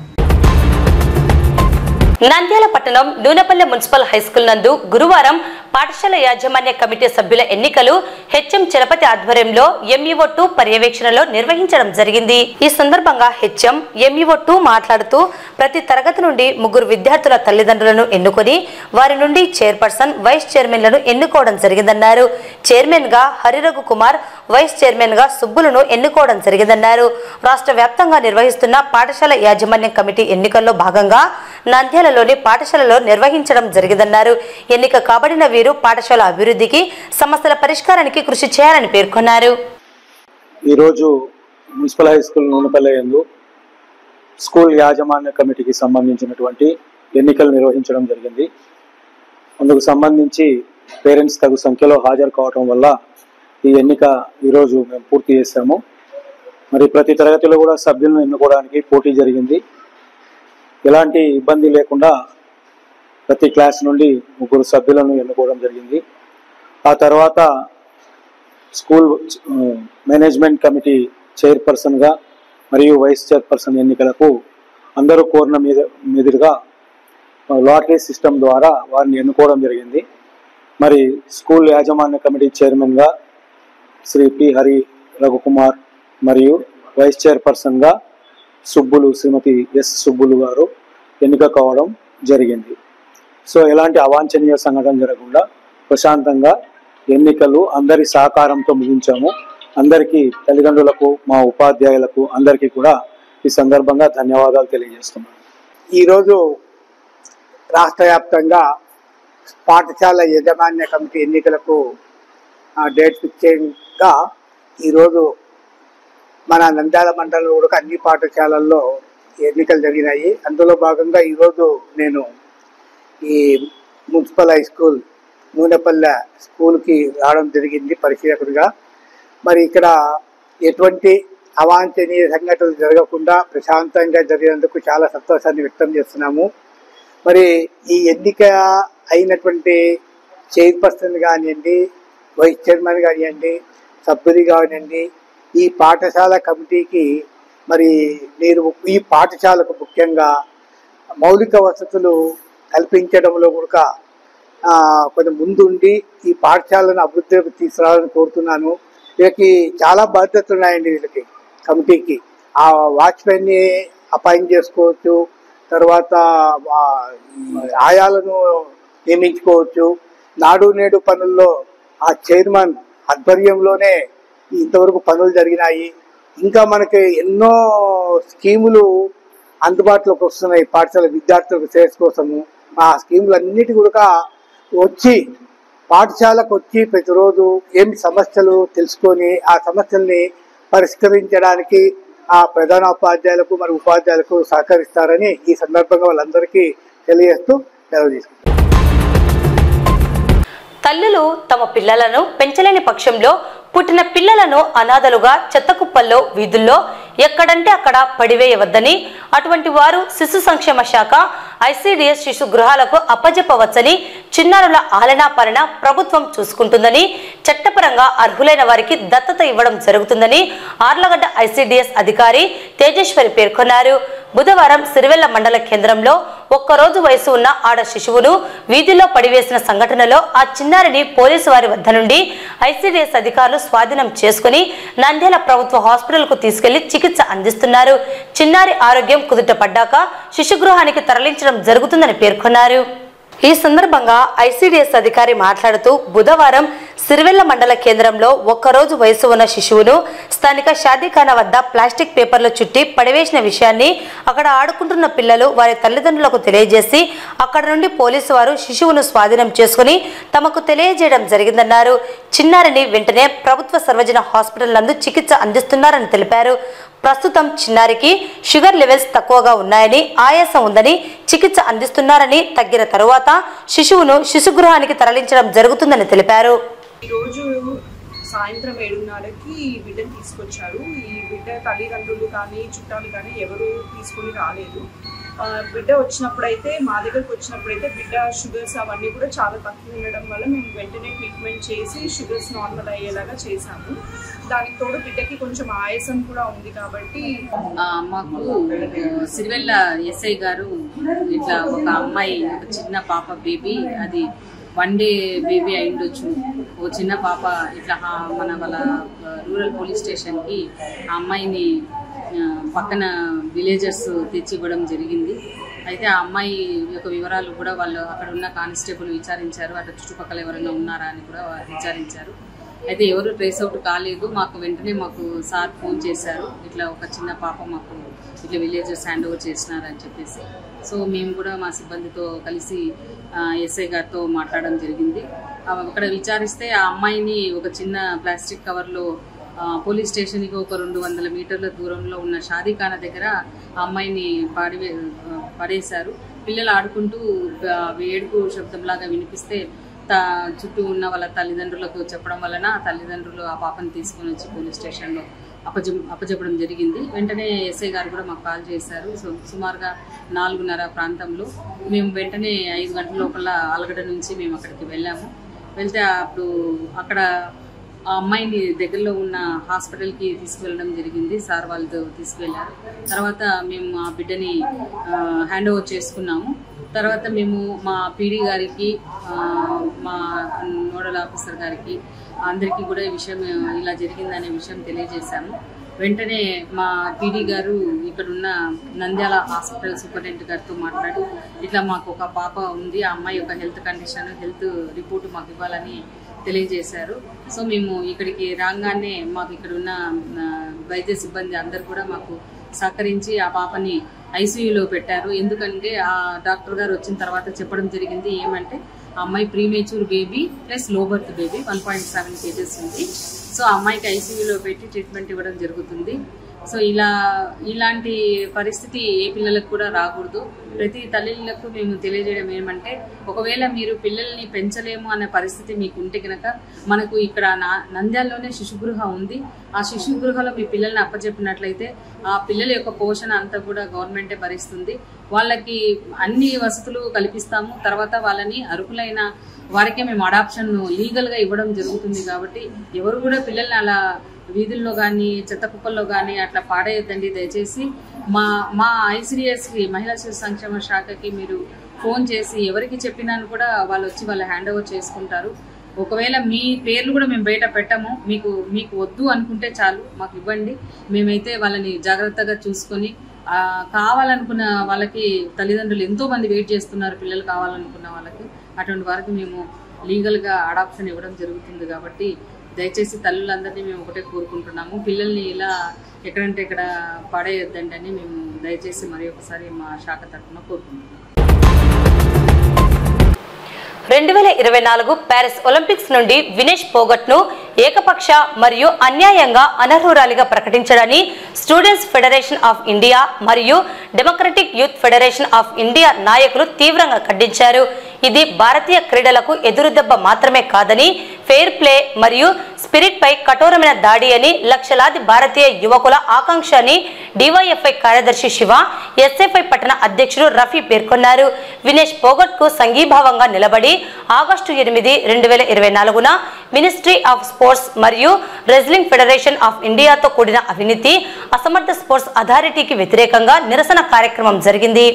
నంద్యాల పట్టణం నూనెపల్లె మున్సిపల్ హైస్కూల్ నందు గురువారం పాఠశాల యాజమాన్య కమిటీ సభ్యుల ఎన్నికలు హెచ్ఎం చలపతి ఆధ్వర్యంలో ఎంఈఓ2 పర్యవేక్షణలో నిర్వహించడం జరిగింది. ఈ సందర్భంగా హెచ్ఎం ఎంఈఓ2 మాట్లాడుతూ ప్రతి తరగతి నుండి 3 విద్యార్థుల తల్లిదండ్రులను ఎన్నుకొని వారి నుండి చైర్పర్సన్, వైస్ చైర్మన్లను ఎన్నుకోవడం జరిగిందన్నారు. చైర్మన్ గా హరిరఘు కుమార్, వైస్ చైర్మన్ గా సుబ్బులను ఎన్నుకోవడం జరిగిందన్నారు. రాష్ట్ర వ్యాప్తంగా నిర్వహిస్తున్న పాఠశాల యాజమాన్య కమిటీ ఎన్నికల్లో భాగంగా నంద్యాలలోని పాఠశాలలో నిర్వహించడం జరిగిందన్నారు. ఎన్నిక కాబడిన వీరు పాఠశాల అభివృద్ధికి, సమస్యల పరిష్కారానికి కృషి చేయాలని పేర్కొన్నారు. ఈరోజు మున్సిపల్ హై స్కూల్ నూనెపల్లె యందు స్కూల్ యాజమాన్య కమిటీకి సంబంధించినటువంటి ఎన్నికలు నిర్వహించడం జరిగింది. అందుకు సంబంధించి పేరెంట్స్ తగు సంఖ్యలో హాజరు కావడం వల్ల ఈ ఎన్నిక ఈరోజు మేము పూర్తి చేశాము. మరి ప్రతి తరగతిలో కూడా సభ్యులను ఎన్నుకోవడానికి పోటీ జరిగింది. ఎలాంటి ఇబ్బంది లేకుండా ప్రతి క్లాస్ నుండి 3 సభ్యులను ఎన్నుకోవడం జరిగింది. ఆ తర్వాత స్కూల్ మేనేజ్మెంట్ కమిటీ చైర్పర్సన్గా మరియు వైస్ చైర్పర్సన్ ఎన్నికలకు అందరూ కోరిన మీదుగా లాటరీ సిస్టమ్ ద్వారా వారిని ఎన్నుకోవడం జరిగింది. మరి స్కూల్ యాజమాన్య కమిటీ చైర్మన్గా శ్రీ పి హరి రఘుకుమార్ మరియు వైస్ చైర్పర్సన్గా సుబ్బులు, శ్రీమతి ఎస్ సుబ్బులు గారు ఎన్నిక కావడం జరిగింది. సో ఎలాంటి అవాంఛనీయ సంఘటన జరగకుండా ప్రశాంతంగా ఎన్నికలు అందరి సహకారంతో ముగించాము. అందరికీ, తల్లిదండ్రులకు, మా ఉపాధ్యాయులకు అందరికీ కూడా ఈ సందర్భంగా ధన్యవాదాలు తెలియజేస్తున్నాను. ఈరోజు రాష్ట్ర వ్యాప్తంగా పాఠశాల యాజమాన్య కమిటీ ఎన్నికలకు డేట్ ఫిక్సింగ్గా ఈరోజు మన నంద్యాల మండలంలో కూడా అన్ని పాఠశాలల్లో ఎన్నికలు జరిగినాయి. అందులో భాగంగా ఈరోజు నేను ఈ మున్సిపల్ హై స్కూల్ నూనెపల్లె స్కూల్కి రావడం జరిగింది పరిశీలకుడిగా. మరి ఇక్కడ ఎటువంటి అవాంఛనీయ సంఘటనలు జరగకుండా ప్రశాంతంగా జరిగినందుకు చాలా సంతోషాన్ని వ్యక్తం చేస్తున్నాము. మరి ఈ ఎన్నిక అయినటువంటి చైర్పర్సన్ కానివ్వండి, వైస్ చైర్మన్ కానివ్వండి, సభ్యులు కానివ్వండి, ఈ పాఠశాల కమిటీకి మరి మీరు ఈ పాఠశాలకు ముఖ్యంగా మౌలిక వసతులు కల్పించడంలో కూడా కొంచెం ముందుండి ఈ పాఠశాలను అభివృద్ధిలోకి తీసుకురావాలని కోరుతున్నాను. వీళ్ళకి చాలా బాధ్యతలు ఉన్నాయండి. వీళ్ళకి కమిటీకి ఆ వాచ్మెన్ని అపాయింట్ చేసుకోవచ్చు, తర్వాత ఆయాలను నియమించుకోవచ్చు. నాడు నేడు పనుల్లో ఆ చైర్మన్ ఆధ్వర్యంలోనే ఇంతవరకు పనులు జరిగినాయి. ఇంకా మనకి ఎన్నో స్కీములు అందుబాటులోకి వస్తున్నాయి పాఠశాల విద్యార్థులకు శ్రేయస్ కోసము. ఆ స్కీములన్నిటి కూడా వచ్చి పాఠశాలకు వచ్చి ప్రతిరోజు ఏమి సమస్యలు తెలుసుకొని ఆ సమస్యల్ని పరిష్కరించడానికి ఆ ప్రధాన ఉపాధ్యాయులకు మరి ఉపాధ్యాయులకు సహకరిస్తారని ఈ సందర్భంగా వాళ్ళందరికీ తెలియజేస్తూ సెలవు తీసుకుంటారు. తల్లులు తమ పిల్లలను పెంచలేని పక్షంలో పుట్టిన పిల్లలను అనాథలుగా చెత్తకుప్పల్లో, వీధుల్లో ఎక్కడంటే అక్కడ పడివేయవద్దని, అటువంటి వారు శిశు సంక్షేమ శాఖ ఐసిడిఎస్ శిశు గృహాలకు అప్పజెప్పవచ్చని, చిన్నారుల ఆలనా పాలన ప్రభుత్వం చూసుకుంటుందని, చట్టపరంగా అర్హులైన వారికి దత్తత ఇవ్వడం జరుగుతుందని ఆర్లగడ్డ ఐసిడిఎస్ అధికారి తేజేశ్వరి పేర్కొన్నారు. బుధవారం సిరివెల్ల మండల కేంద్రంలో 1 రోజు వయసు ఉన్న ఆడ శిశువును వీధిలో పడివేసిన సంఘటనలో ఆ చిన్నారిని పోలీసు వారి వద్ద నుండి ఐసిడిఎస్ అధికారులు స్వాధీనం చేసుకుని నంద్యాల ప్రభుత్వ హాస్పిటల్ కు తీసుకెళ్లి చికిత్స అందిస్తున్నారు. చిన్నారి ఆరోగ్యం కుదుట పడ్డాక శిశుగృహానికి తరలించడం జరుగుతుందని పేర్కొన్నారు. ఈ సందర్భంగా ఐసిడిఎస్ అధికారి మాట్లాడుతూ బుధవారం సిరివెల్ల మండల కేంద్రంలో 1 రోజు వయసు ఉన్న శిశువును స్థానిక షాదీఖానా వద్ద ప్లాస్టిక్ పేపర్లు చుట్టి పడివేసిన విషయాన్ని అక్కడ ఆడుకుంటున్న పిల్లలు వారి తల్లిదండ్రులకు తెలియజేసి అక్కడ నుండి పోలీసు వారు శిశువును స్వాధీనం చేసుకుని తమకు తెలియజేయడం జరిగిందన్నారు. చిన్నారిని వెంటనే ప్రభుత్వ సర్వజన హాస్పిటల్ నందు చికిత్స అందిస్తున్నారని తెలిపారు. ప్రస్తుతం చిన్నారికి షుగర్ లెవెల్స్ తక్కువగా ఉన్నాయని, ఆయాసం ఉందని చికిత్స అందిస్తున్నారని, తగ్గిన తరువాత శిశువును శిశుగృహానికి తరలించడం జరుగుతుందని తెలిపారు. ఈరోజు సాయంత్రం 7:30కి ఈ బిడ్డను తీసుకొచ్చారు. ఈ బిడ్డ తల్లిదండ్రులు కానీ చుట్టాలు కానీ ఎవరు తీసుకుని రాలేదు. బిడ్డ వచ్చినప్పుడైతే మా దగ్గరకు వచ్చినప్పుడైతే బిడ్డ షుగర్స్ అవన్నీ కూడా చాలా తక్కువ ఉండడం వల్ల మేము వెంటనే ట్రీట్మెంట్ చేసి షుగర్స్ నార్మల్ అయ్యేలాగా చేశాము. దానికి తోడు బిడ్డకి కొంచెం ఆయాసం కూడా ఉంది కాబట్టి మాకు సిరివెల్ల ఎస్ఐ గారు ఇట్లా ఒక అమ్మాయి, ఒక చిన్న పాప బేబీ, అది 1 డే బేబీ అయిండొచ్చు, ఓ చిన్న పాప ఇట్లా మన వాళ్ళ రూరల్ పోలీస్ స్టేషన్కి ఆ అమ్మాయిని పక్కన విలేజర్స్ తెచ్చి ఇవ్వడం జరిగింది. అయితే ఆ అమ్మాయి యొక్క వివరాలు కూడా వాళ్ళు అక్కడ ఉన్న కానిస్టేబుల్ విచారించారు. అటు చుట్టుపక్కల ఎవరైనా ఉన్నారా అని కూడా విచారించారు. అయితే ఎవరు ట్రేస్ అవుట్ కాలేదు. మాకు వెంటనే సార్ ఫోన్ చేశారు, ఇట్లా ఒక చిన్న పాప మాకు ఇట్లా విలేజర్స్ హ్యాండ్ ఓవర్ చేసినారని చెప్పేసి. సో మేము కూడా మా సిబ్బందితో కలిసి ఎస్ఐ గారితో మాట్లాడడం జరిగింది. అక్కడ విచారిస్తే ఆ అమ్మాయిని ఒక చిన్న ప్లాస్టిక్ కవర్లో పోలీస్ స్టేషన్కి ఒక 200 మీటర్ల దూరంలో ఉన్న షాదీఖానా దగ్గర ఆ అమ్మాయిని పడేశారు. పిల్లలు ఆడుకుంటూ ఏడుపు శబ్దంలాగా వినిపిస్తే చుట్టూ ఉన్న వాళ్ళ తల్లిదండ్రులకు చెప్పడం వలన తల్లిదండ్రులు ఆ పాపను తీసుకొని వచ్చి పోలీస్ స్టేషన్లో అప్పచెప్పడం జరిగింది. వెంటనే ఎస్ఐ గారు కూడా మాకు కాల్ చేశారు. సో సుమారుగా 4:30 ప్రాంతంలో మేము వెంటనే 5 గంటల లోపల ఆలగడ్డ నుంచి మేము అక్కడికి వెళ్ళాము. వెళ్తే అప్పుడు అక్కడ ఆ అమ్మాయిని దగ్గరలో ఉన్న హాస్పిటల్కి తీసుకువెళ్ళడం జరిగింది. సార్ వాళ్ళతో తీసుకువెళ్ళారు. తర్వాత మేము ఆ బిడ్డని హ్యాండ్ ఓవర్ చేసుకున్నాము. తర్వాత మేము మా పీడీ గారికి, మా నోడల్ ఆఫీసర్ గారికి అందరికీ కూడా ఈ విషయం ఇలా జరిగిందనే విషయం తెలియజేశాము. వెంటనే మా పీడీ గారు ఇక్కడున్న నంద్యాల హాస్పిటల్ సూపరింటెండెంట్ గారితో మాట్లాడి ఇట్లా మాకు ఒక పాప ఉంది, ఆ అమ్మాయి యొక్క హెల్త్ కండిషన్, హెల్త్ రిపోర్టు మాకు ఇవ్వాలని తెలియజేశారు. సో మేము ఇక్కడికి రాగానే మాకు ఇక్కడ ఉన్న వైద్య సిబ్బంది అందరు కూడా మాకు సహకరించి ఆ పాపని ఐసీయూలో పెట్టారు. ఎందుకంటే ఆ డాక్టర్ గారు వచ్చిన తర్వాత చెప్పడం జరిగింది ఏమంటే ఆ అమ్మాయి premature baby plus low birth baby 1.7 kgs ఉంది. సో ఆ అమ్మాయికి ఐసీయూలో పెట్టి ట్రీట్మెంట్ ఇవ్వడం జరుగుతుంది. సో ఇలాంటి పరిస్థితి ఏ పిల్లలకు కూడా రాకూడదు. ప్రతి తల్లిలకు మేము తెలియజేయడం ఏమంటే ఒకవేళ మీరు పిల్లల్ని పెంచలేము అనే పరిస్థితి మీకు ఉంటే కనుక మనకు ఇక్కడ నంద్యాలలోనే శిశుగృహ ఉంది. ఆ శిశుగృహలో మీ పిల్లల్ని అప్పచెప్పినట్లయితే ఆ పిల్లల యొక్క పోషణ అంతా కూడా గవర్నమెంటే భరిస్తుంది. వాళ్ళకి అన్ని వసతులు కల్పిస్తాము. తర్వాత వాళ్ళని అర్హులైన వారికే మేము అడాప్షన్ లీగల్గా ఇవ్వడం జరుగుతుంది. కాబట్టి ఎవరు కూడా పిల్లల్ని అలా వీధుల్లో కానీ చెత్త కుప్పల్లో కానీ అట్లా పాడేయద్దండి. దయచేసి మా ఐసిడిఎస్కి మహిళా శిశు సంక్షేమ శాఖకి మీరు ఫోన్ చేసి ఎవరికి చెప్పినాను కూడా వాళ్ళు వచ్చి వాళ్ళ హ్యాండ్ ఓవర్ చేసుకుంటారు. ఒకవేళ మీ పేర్లు కూడా మేము బయట పెట్టము, మీకు వద్దు అనుకుంటే చాలు మాకు ఇవ్వండి. మేమైతే వాళ్ళని జాగ్రత్తగా చూసుకొని కావాలనుకున్న వాళ్ళకి తల్లిదండ్రులు ఎంతో మంది వెయిట్ చేస్తున్నారు, పిల్లలు కావాలనుకున్న వాళ్ళకి. అటువంటి వారికి మేము లీగల్గా అడాప్షన్ ఇవ్వడం జరుగుతుంది. కాబట్టి దయచేసి తల్లులందరినీ మేము ఒకటే కోరుకుంటున్నాము, పిల్లల్ని ఇలా ఎక్కడంటే ఇక్కడ పడేయొద్దండి అని మేము దయచేసి మరి ఒకసారి మా శాఖ తరఫున కోరుకుంటున్నాము. 2024 ప్యారిస్ ఒలింపిక్స్ నుండి వినేష్ పోగట్ను ఏకపక్ష మరియు అన్యాయంగా అనర్హురాలిగా ప్రకటించడాన్ని స్టూడెంట్స్ ఫెడరేషన్ ఆఫ్ ఇండియా మరియు democratic youth federation of India నాయకులు తీవ్రంగా ఖండించారు. ఇది భారతీయ క్రీడలకు ఎదురుదెబ్బ మాత్రమే కాదని, ఫెయిర్ ప్లే మరియు స్పిరిట్ పై కఠోరమైన దాడి అని, లక్షలాది భారతీయ యువకుల ఆకాంక్ష అని డివైఎఫ్ఐ కార్యదర్శి శివ, ఎస్ఎఫ్ఐ పట్టణ అధ్యక్షుడు రఫీ పేర్కొన్నారు. వినేష్ పోగట్ కు సంఘీభావంగా నిలబడి ఆగస్టు 8, 2024న మినిస్ట్రీ ఆఫ్ స్పోర్ట్స్ మరియు రెజ్లింగ్ ఫెడరేషన్ ఆఫ్ ఇండియాతో కూడిన అవినీతి, అసమర్థ స్పోర్ట్స్ అథారిటీకి వ్యతిరేకంగా నిరసన కార్యక్రమం జరిగింది.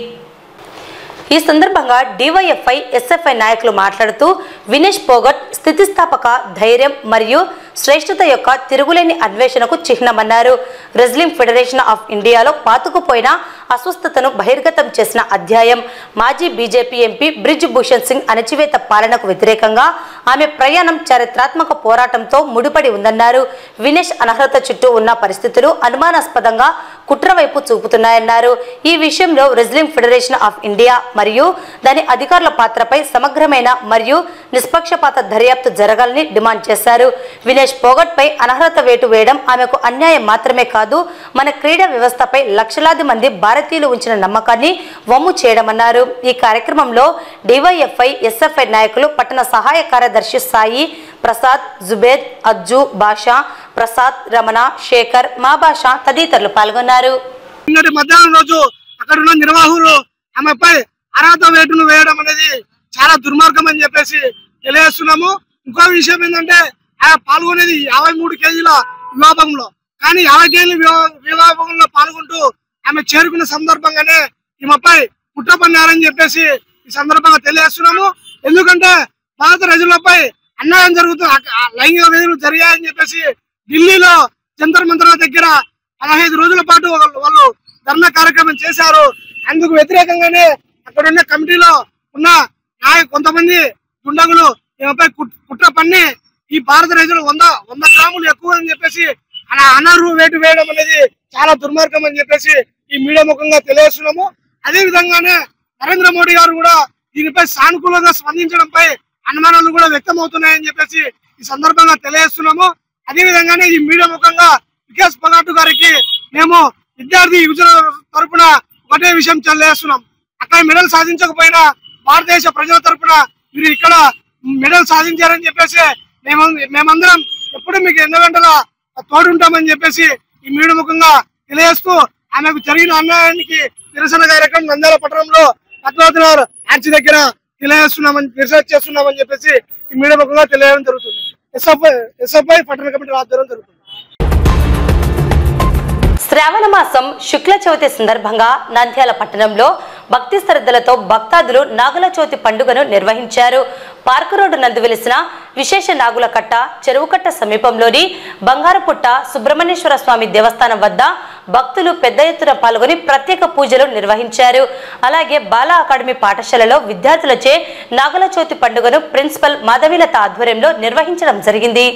ఈ సందర్భంగా డివైఎఫ్ఐ ఎస్ఎఫ్ఐ నాయకులు మాట్లాడుతూ వినేష్ పోగట్ స్థితిస్థాపక ధైర్యం మరియు శ్రేష్ఠత యొక్క తిరుగులేని అన్వేషణకు చిహ్నమన్నారు. రెజ్లింగ్ ఫెడరేషన్ ఆఫ్ ఇండియాలో పాతుకుపోయిన అస్వస్థతను బహిర్గతం చేసిన అధ్యాయం. మాజీ బీజేపీ ఎంపీ బ్రిజ్ భూషణ్ సింగ్ అణచివేత పాలనకు వ్యతిరేకంగా ఆమె ప్రయాణం చారిత్రాత్మక పోరాటంతో ముడిపడి ఉందన్నారు. వినేష్ అనర్హత చుట్టూ ఉన్న పరిస్థితులు అనుమానాస్పదంగా కుట్ర వైపు చూపుతున్నాయన్నారు. ఈ విషయంలో రెజ్లింగ్ ఫెడరేషన్ ఆఫ్ ఇండియా మరియు దాని అధికారుల పాత్రపై సమగ్రమైన మరియు నిష్పక్షపాత దర్యాప్తు జరగాలని డిమాండ్ చేశారు. వినేష్ పోగట్ పై అనర్హత వేటు వేయడం ఆమెకు అన్యాయం మాత్రమే కాదు, మన క్రీడా వ్యవస్థపై లక్షలాది మంది భారతీయులు ఉంచిన నమ్మకాన్ని వమ్ము చేయడమన్నారు. ఈ కార్యక్రమంలో డివైఎఫ్ఐ ఎస్ఎఫ్ఐ నాయకులు పట్టణ సహాయ కార్యదర్శి సాయి ప్రసాద్, జుబేద్, అజ్జు, బాషా, ప్రసాద్, రమణ, శేఖర్, మా భాష తదితరులు పాల్గొన్నారు. మధ్యాహ్నం రోజు అక్కడ ఉన్న నిర్వాహకులు ఆమెపై అర్హత వేటును వేయడం అనేది చాలా దుర్మార్గం అని చెప్పేసి తెలియజేస్తున్నాము. ఇంకో విషయం ఏంటంటే ఆమె పాల్గొనేది 53 కేజీల వివాహంలో, కానీ 50 కేజీల వివాహంలో పాల్గొంటూ ఆమె చేరుకున్న సందర్భంగానే ఈమెపై కుట్ర పన్నారని చెప్పేసి ఈ సందర్భంగా తెలియజేస్తున్నాము. ఎందుకంటే భారత ప్రజలపై అన్యాయం జరుగుతుంది, లైంగిక వేధులు జరిగాయని చెప్పేసి ఢిల్లీలో జంతర్ మంతర్ దగ్గర 15 రోజుల పాటు వాళ్ళు ధర్నా కార్యక్రమం చేశారు. అందుకు వ్యతిరేకంగానే అక్కడ ఉన్న కమిటీలో ఉన్న కొంతమంది దుండగులు ఈమెపై కుట్ర పన్ని ఈ భారత రైతులు 100 గ్రాములు ఎక్కువ అని చెప్పేసి అనర్హ వేటు వేయడం అనేది చాలా దుర్మార్గం అని చెప్పేసి ఈ మీడియా ముఖంగా తెలియజేస్తున్నాము. అదే విధంగానే నరేంద్ర మోడీ గారు కూడా దీనిపై సానుకూలంగా స్పందించడంపై అనుమానాలు కూడా వ్యక్తం అవుతున్నాయని చెప్పేసి ఈ సందర్భంగా తెలియజేస్తున్నాము. అదే విధంగానే ఈ మీడియా ముఖంగా వికాస్ పొగాటు గారికి మేము విద్యార్థి యువజన తరపున ఒకటే విషయం తెలియజేస్తున్నాం. అక్కడ మెడల్ సాధించకపోయినా భారతదేశ ప్రజల తరపున మీరు ఇక్కడ మెడల్ సాధించారని చెప్పేసి మేమందరం ఎప్పుడు మీకు 2 గంటల తోడుంటామని చెప్పేసి ఈ మీడియా ముఖంగా తెలియజేస్తూ ఆమెకు జరిగిన అన్యాయానికి నిరసన కార్యక్రమం నంద్యాల పట్టణంలో పద్మావతి ఆర్చి దగ్గర నిరసన చేస్తున్నామని చెప్పేసి ఈ మీడియా ముఖంగా తెలియజేయడం జరుగుతుంది. ఎస్ఎఫ్ఐ పట్టణ కమిటీ ఆధ్వర్యం జరుగుతుంది. శ్రావణ మాసం శుక్ల చవితి సందర్భంగా నంద్యాల పట్టణంలో భక్తి శ్రద్ధలతో భక్తాదులు నాగుల చవితి పండుగను నిర్వహించారు. పార్క్ రోడ్డు నందు వెలిసిన విశేష నాగుల కట్ట, చెరువుకట్ట సమీపంలోని బంగారపుట్ట సుబ్రహ్మణ్యేశ్వర స్వామి దేవస్థానం వద్ద భక్తులు పెద్ద ఎత్తున పాల్గొని ప్రత్యేక పూజలు నిర్వహించారు. అలాగే బాల అకాడమీ పాఠశాలలో విద్యార్థులచే నాగుల చవితి పండుగను ప్రిన్సిపల్ మాధవీలత ఆధ్వర్యంలో నిర్వహించడం జరిగింది.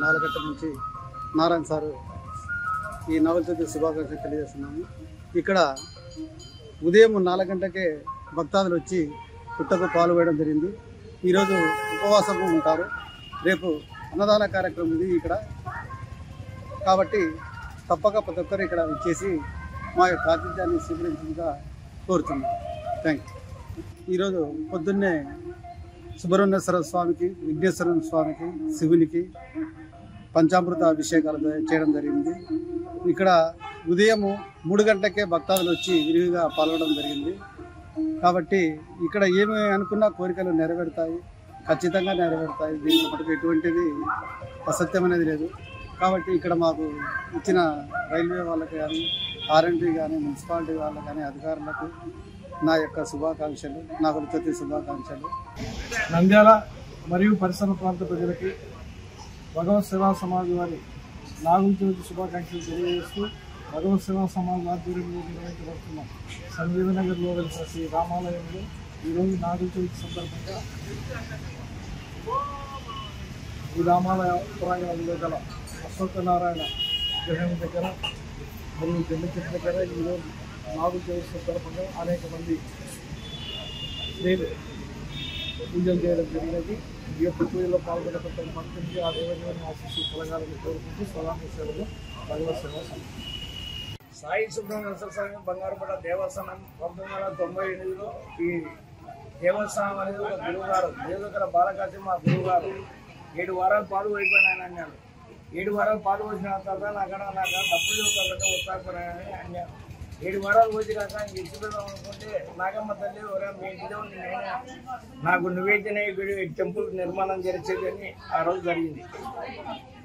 నాలగట్ట నుంచి నారాయణ సారు ఈ నవల చవితి శుభాకాంక్షలు తెలియజేస్తున్నాము. ఇక్కడ ఉదయం 4 గంటలకే భక్తాదులు వచ్చి పుట్టకు పాలు వేయడం జరిగింది. ఈరోజు ఉపవాసము ఉంటారు. రేపు అన్నదాన కార్యక్రమం ఉంది ఇక్కడ. కాబట్టి తప్పక ప్రతి ఒక్కరు ఇక్కడ వచ్చేసి మా యొక్క ఆతిథ్యాన్ని స్వీకరించగా కోరుతున్నాం. Thank you. ఈరోజు పొద్దున్నే సుబ్రహ్మణ్యేశ్వర స్వామికి, విఘ్నేశ్వర స్వామికి, శివునికి పంచామృత అభిషేకాలు చేయడం జరిగింది. ఇక్కడ ఉదయం 3 గంటలకే భక్తాదులు వచ్చి విరివిగా పాల్గొనడం జరిగింది. కాబట్టి ఇక్కడ ఏమి అనుకున్నా కోరికలు నెరవేరుతాయి, ఖచ్చితంగా నెరవేరుతాయి. దీంట్లో మటుకు ఎటువంటిది అసత్యం అనేది లేదు. కాబట్టి ఇక్కడ మాకు ఇచ్చిన రైల్వే వాళ్ళకి కానీ, R&B కానీ, మున్సిపాలిటీ వాళ్ళకి కానీ, అధికారులకు నా యొక్క శుభాకాంక్షలు, నాగుల చవితి శుభాకాంక్షలు. నంద్యాల మరియు పరిసర ప్రాంత ప్రజలకి భగవత్ సేవా సమాజ్ వారి నాగుల చవితి శుభాకాంక్షలు తెలియజేస్తూ, భగవత్ సేవా సమాజ్ ఆధ్వర్యంలో నిర్వహించబడుతున్న సంజీవనగర్లో వెలిసిన శ్రీ రామాలయంలో ఈరోజు నాగుల చవితి సందర్భంగా ఈ రామాలయ పురాణాలలో గల అశ్వత్థనారాయణ విగ్రహం దగ్గర మరియు జమ్మి చెట్టు దగ్గర ఈరోజు నాగుల చవితి సందర్భంగా అనేక మంది పూజలు చేయడం జరిగినది. ఈ యొక్క పూజలో పాల్గొన్న ప్రతి భక్తులకి ఆ దేవదేవుని ఆశీస్సు కలగాలని కోరుకుంటూ స్వలాంగ సేవలో భగవత్ సేవ సాయి సుబ్రహ్మణ్యేశ్వర స్వామి బంగారుపేట దేవస్థానం 1998లో ఈ దేవస్థానం అనేది ఒక గురువుగారు దేవదగ్గర బాలకాశి మా గురువుగారు 7 వారాలు పాలు అయిపోయినాయని అన్నాడు. 7 వారాలు పాలు వచ్చిన తర్వాత నాకు డబ్బులు వస్తాయని అన్నాడు. 7 వారాలు వచ్చి కాక ఎత్తుపెడదాం అనుకుంటే నాగమ్మ తల్లి మీ ఇంటిలో నాకు నువ్వైతేనే టెంపుల్ నిర్మాణం జరిచేది అని ఆ రోజు జరిగింది.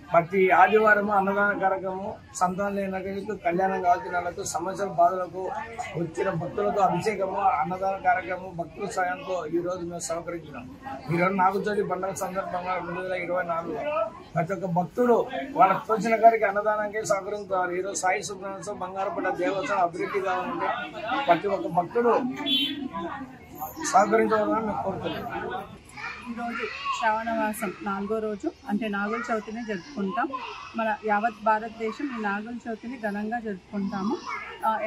ప్రతి ఆదివారం అన్నదాన కార్యక్రమం, సంతానం లేనకు కళ్యాణం కావాల్సిన వాళ్ళకు, సమస్యల బాధలకు వచ్చిన భక్తులకు అభిషేకము, అన్నదాన కార్యక్రమం భక్తుల సాయంతో ఈరోజు మేము సహకరించినాం. ఈరోజు నాగుల చవితి పండుగ సందర్భంగా 2024 ప్రతి ఒక్క భక్తుడు వాళ్ళకి తోచిన గారికి అన్నదానానికి సహకరించారు. ఈరోజు సాయి సుబ్రహ్మణ్యేశ్వర బంగారుపేట దేవస్థానం అభివృద్ధి కావాలంటే ప్రతి ఒక్క భక్తుడు సహకరించాలని మేము కోరుతున్నాం. ఈరోజు శ్రావణ మాసం 4వ రోజు అంటే నాగుల చవితిని జరుపుకుంటాం. మన యావత్ భారతదేశం ఈ నాగుల చవితిని ఘనంగా జరుపుకుంటాము.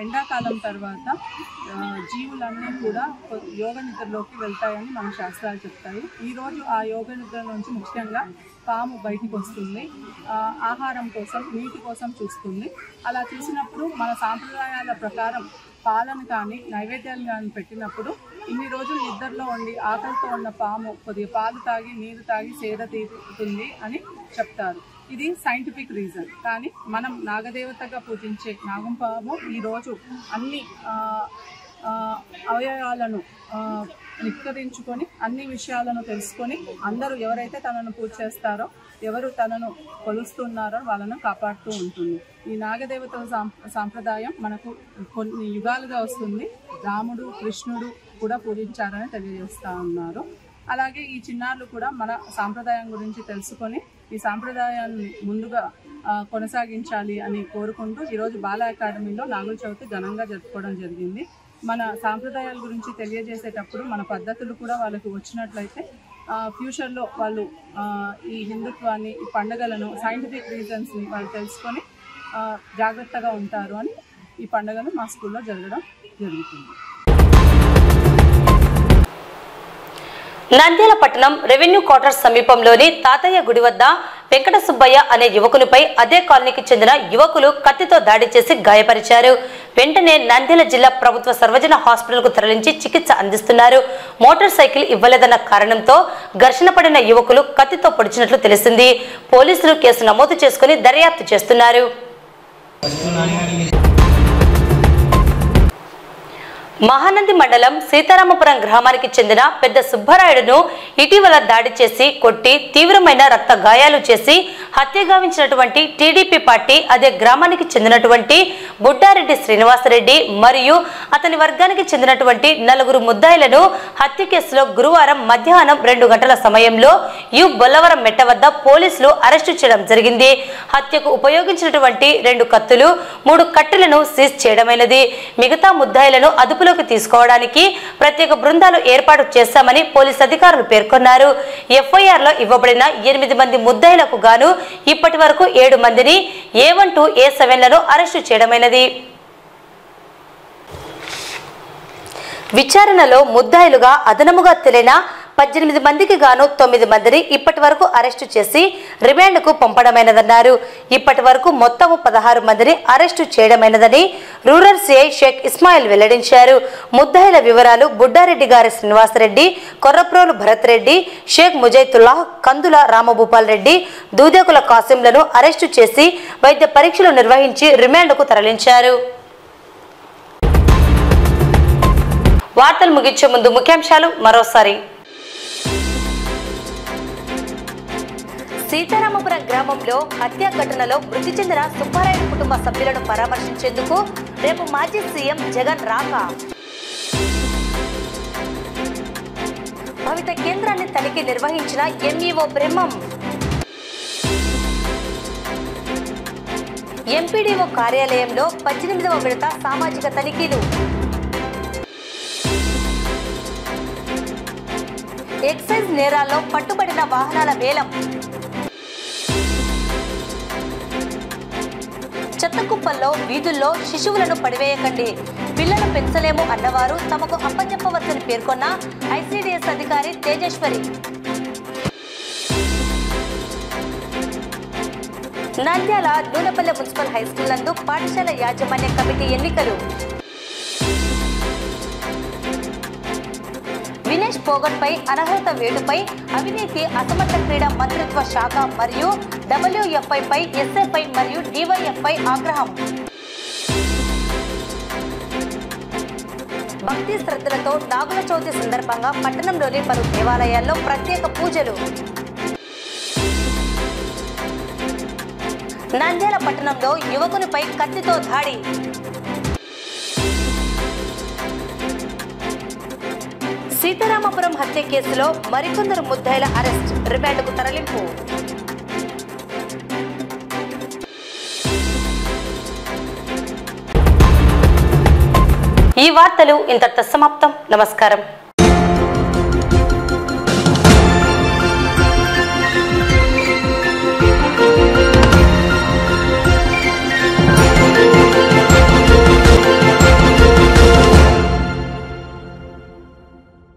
ఎండాకాలం తర్వాత జీవులన్నీ కూడా యోగ నిద్రలోకి వెళ్తాయని మన శాస్త్రాలు చెప్తాయి. ఈరోజు ఆ యోగ నిద్ర నుంచి ముఖ్యంగా పాము బయటికి వస్తుంది, ఆహారం కోసం, నీటి కోసం చూస్తుంది. అలా చూసినప్పుడు మన సాంప్రదాయాల ప్రకారం పాలను కానీ నైవేద్యాలు కానీ పెట్టినప్పుడు ఇన్ని రోజులు నిద్రలో ఉండి ఆకలితో ఉన్న పాము కొద్దిగా పాలు తాగి నీరు తాగి సేద తీరుతుంది అని చెప్తారు. ఇది సైంటిఫిక్ రీజన్. కానీ మనం నాగదేవతగా పూజించే నాగంపాము ఈరోజు అన్ని అవయవాలను నిక్కరించుకొని అన్ని విషయాలను తెలుసుకొని అందరూ ఎవరైతే తనను పూజ చేస్తారో, ఎవరు తనను కొలుస్తున్నారో వాళ్ళను కాపాడుతూ ఉంటుంది. ఈ నాగదేవతల సాంప్రదాయం మనకు కొన్ని యుగాలుగా వస్తుంది. రాముడు, కృష్ణుడు కూడా పూజించారని తెలియజేస్తూ ఉన్నారు. అలాగే ఈ చిన్నారులు కూడా మన సాంప్రదాయం గురించి తెలుసుకొని ఈ సాంప్రదాయాన్ని ముందుగా కొనసాగించాలి అని కోరుకుంటూ ఈరోజు బాల అకాడమీలో నాగుల చవితి ఘనంగా జరుపుకోవడం జరిగింది. మన సాంప్రదాయాల గురించి తెలియజేసేటప్పుడు మన పద్ధతులు కూడా వాళ్ళకి వచ్చినట్లయితే ఫ్యూచర్లో వాళ్ళు ఈ హిందుత్వాన్ని, ఈ పండుగలను, సైంటిఫిక్ రీజన్స్ని వాళ్ళు తెలుసుకొని జాగ్రత్తగా ఉంటారు అని ఈ పండుగను మా స్కూల్లో జరగడం జరుగుతుంది. నంద్యాల పట్టణం రెవెన్యూ క్వార్టర్స్ సమీపంలోని తాతయ్య గుడి వద్ద వెంకట సుబ్బయ్య అనే యువకునిపై అదే కాలనీకి చెందిన యువకులు కత్తితో దాడి చేసి గాయపరిచారు. వెంటనే నంద్యాల జిల్లా ప్రభుత్వ సర్వజన హాస్పిటల్కు తరలించి చికిత్స అందిస్తున్నారు. మోటార్ సైకిల్ ఇవ్వలేదన్న కారణంతో ఘర్షణ పడిన యువకులు కత్తితో పొడిచినట్లు తెలిసింది. పోలీసులు కేసు నమోదు చేసుకుని దర్యాప్తు చేస్తున్నారు. మహానంది మండలం సీతారామపురం గ్రామానికి చెందిన పెద్ద సుబ్బరాయుడును ఇటీవల దాడి చేసి కొట్టి తీవ్రమైన రక్త గాయాలు చేసి హత్య గావించినటువంటి టీడీపీ పార్టీ అదే గ్రామానికి చెందినటువంటి బుడ్డారెడ్డి శ్రీనివాసరెడ్డి మరియు అతని వర్గానికి చెందినటువంటి 4 ముద్దాయిలను హత్య కేసులో గురువారం మధ్యాహ్నం 2 గంటల సమయంలో బొల్లవరం మెట్ట వద్ద పోలీసులు అరెస్టు చేయడం జరిగింది. హత్యకు ఉపయోగించినటువంటి 2 కత్తులు, 3 కట్టెలను సీజ్ చేయడమైనది. మిగతా ముద్దాయిలను అదుపులో అదుపులోకి తీసుకోవడానికి ప్రత్యేక బృందాలు ఏర్పాటు చేశామని పోలీసు అధికారులు పేర్కొన్నారు. ఎఫ్ఐఆర్లో ఇవ్వబడిన 8 మంది ముద్దాయిలకు గాను ఇప్పటి వరకు 7 మందిని A1 to A7లను అరెస్టు చేయడమైనది. విచారణలో ముద్దాయిలుగా అదనముగా తెలియన 18 మందికి గాను 9 మందిని ఇప్పటి వరకు అరెస్టు చేసి రిమాండ్కు పంపడమైనదన్నారు. ఇప్పటి వరకు మొత్తం 16 మందిని అరెస్టు చేయడమైనదని రూరల్ సిఐ షేక్ ఇస్మాయిల్ వెల్లడించారు. ముద్దాయిల వివరాలు బుడ్డారెడ్డి గారి శ్రీనివాసరెడ్డి, కొర్రప్రోలు భరత్ రెడ్డి, షేక్ ముజైతుల్లా, కందుల రామభూపాల్ రెడ్డి, దూదేకుల కాసింలను అరెస్టు చేసి వైద్య పరీక్షలు నిర్వహించి రిమాండ్కు తరలించారు. వార్తలు ముగించే ముందు ముఖ్యాంశాలు మరోసారి. సీతారామపురం గ్రామంలో హత్యా ఘటనలో మృతి చెందిన సుబ్బారాయుడు కుటుంబ సభ్యులను పరామర్శించేందుకు రేపు మాజీ సీఎం జగన్ రాక. భవిత కేంద్రాన్ని తనిఖీ నిర్వహించిన ఎంఈఓ బ్రహ్మం. ఎంపీడీఓ కార్యాలయంలో 18వ విడత సామాజిక తనిఖీలు. ఎక్సైజ్ నేరాల్లో పట్టుబడిన వాహనాల వేలం. చెత్తకుప్పల్లో వీధుల్లో శిశువులను పడివేయకండి, పిల్లలు పెంచలేము అన్నవారు తమకు అప్పచెప్పవచ్చని పేర్కొన్న ఐసీడీఎస్ అధికారి తేజేశ్వరి. నంద్యాల నూనెపల్లె మున్సిపల్ హైస్కూల్ నందు పాఠశాల యాజమాన్య కమిటీ ఎన్నికలు. వినేష్ పోగట్పై అనర్హత వేటుపై అవినీతి అసమర్థ క్రీడా మంత్రిత్వ శాఖ మరియు WFI SFI మరియు DYFI ఆగ్రహం. భక్తి శ్రద్ధలతో నాగుల చవితి సందర్భంగా పట్టణంలోని పలు దేవాలయాల్లో ప్రత్యేక పూజలు. నంద్యాల పట్టణంలో యువకునిపై కత్తితో దాడి. సీతారామపురం హత్య కేసులో మరికొందరు ముద్దాయిల అరెస్ట్, రిమాండ్కు తరలింపు. ఈ వార్తలు ఇంతటితో సమాప్తం. నమస్కారం.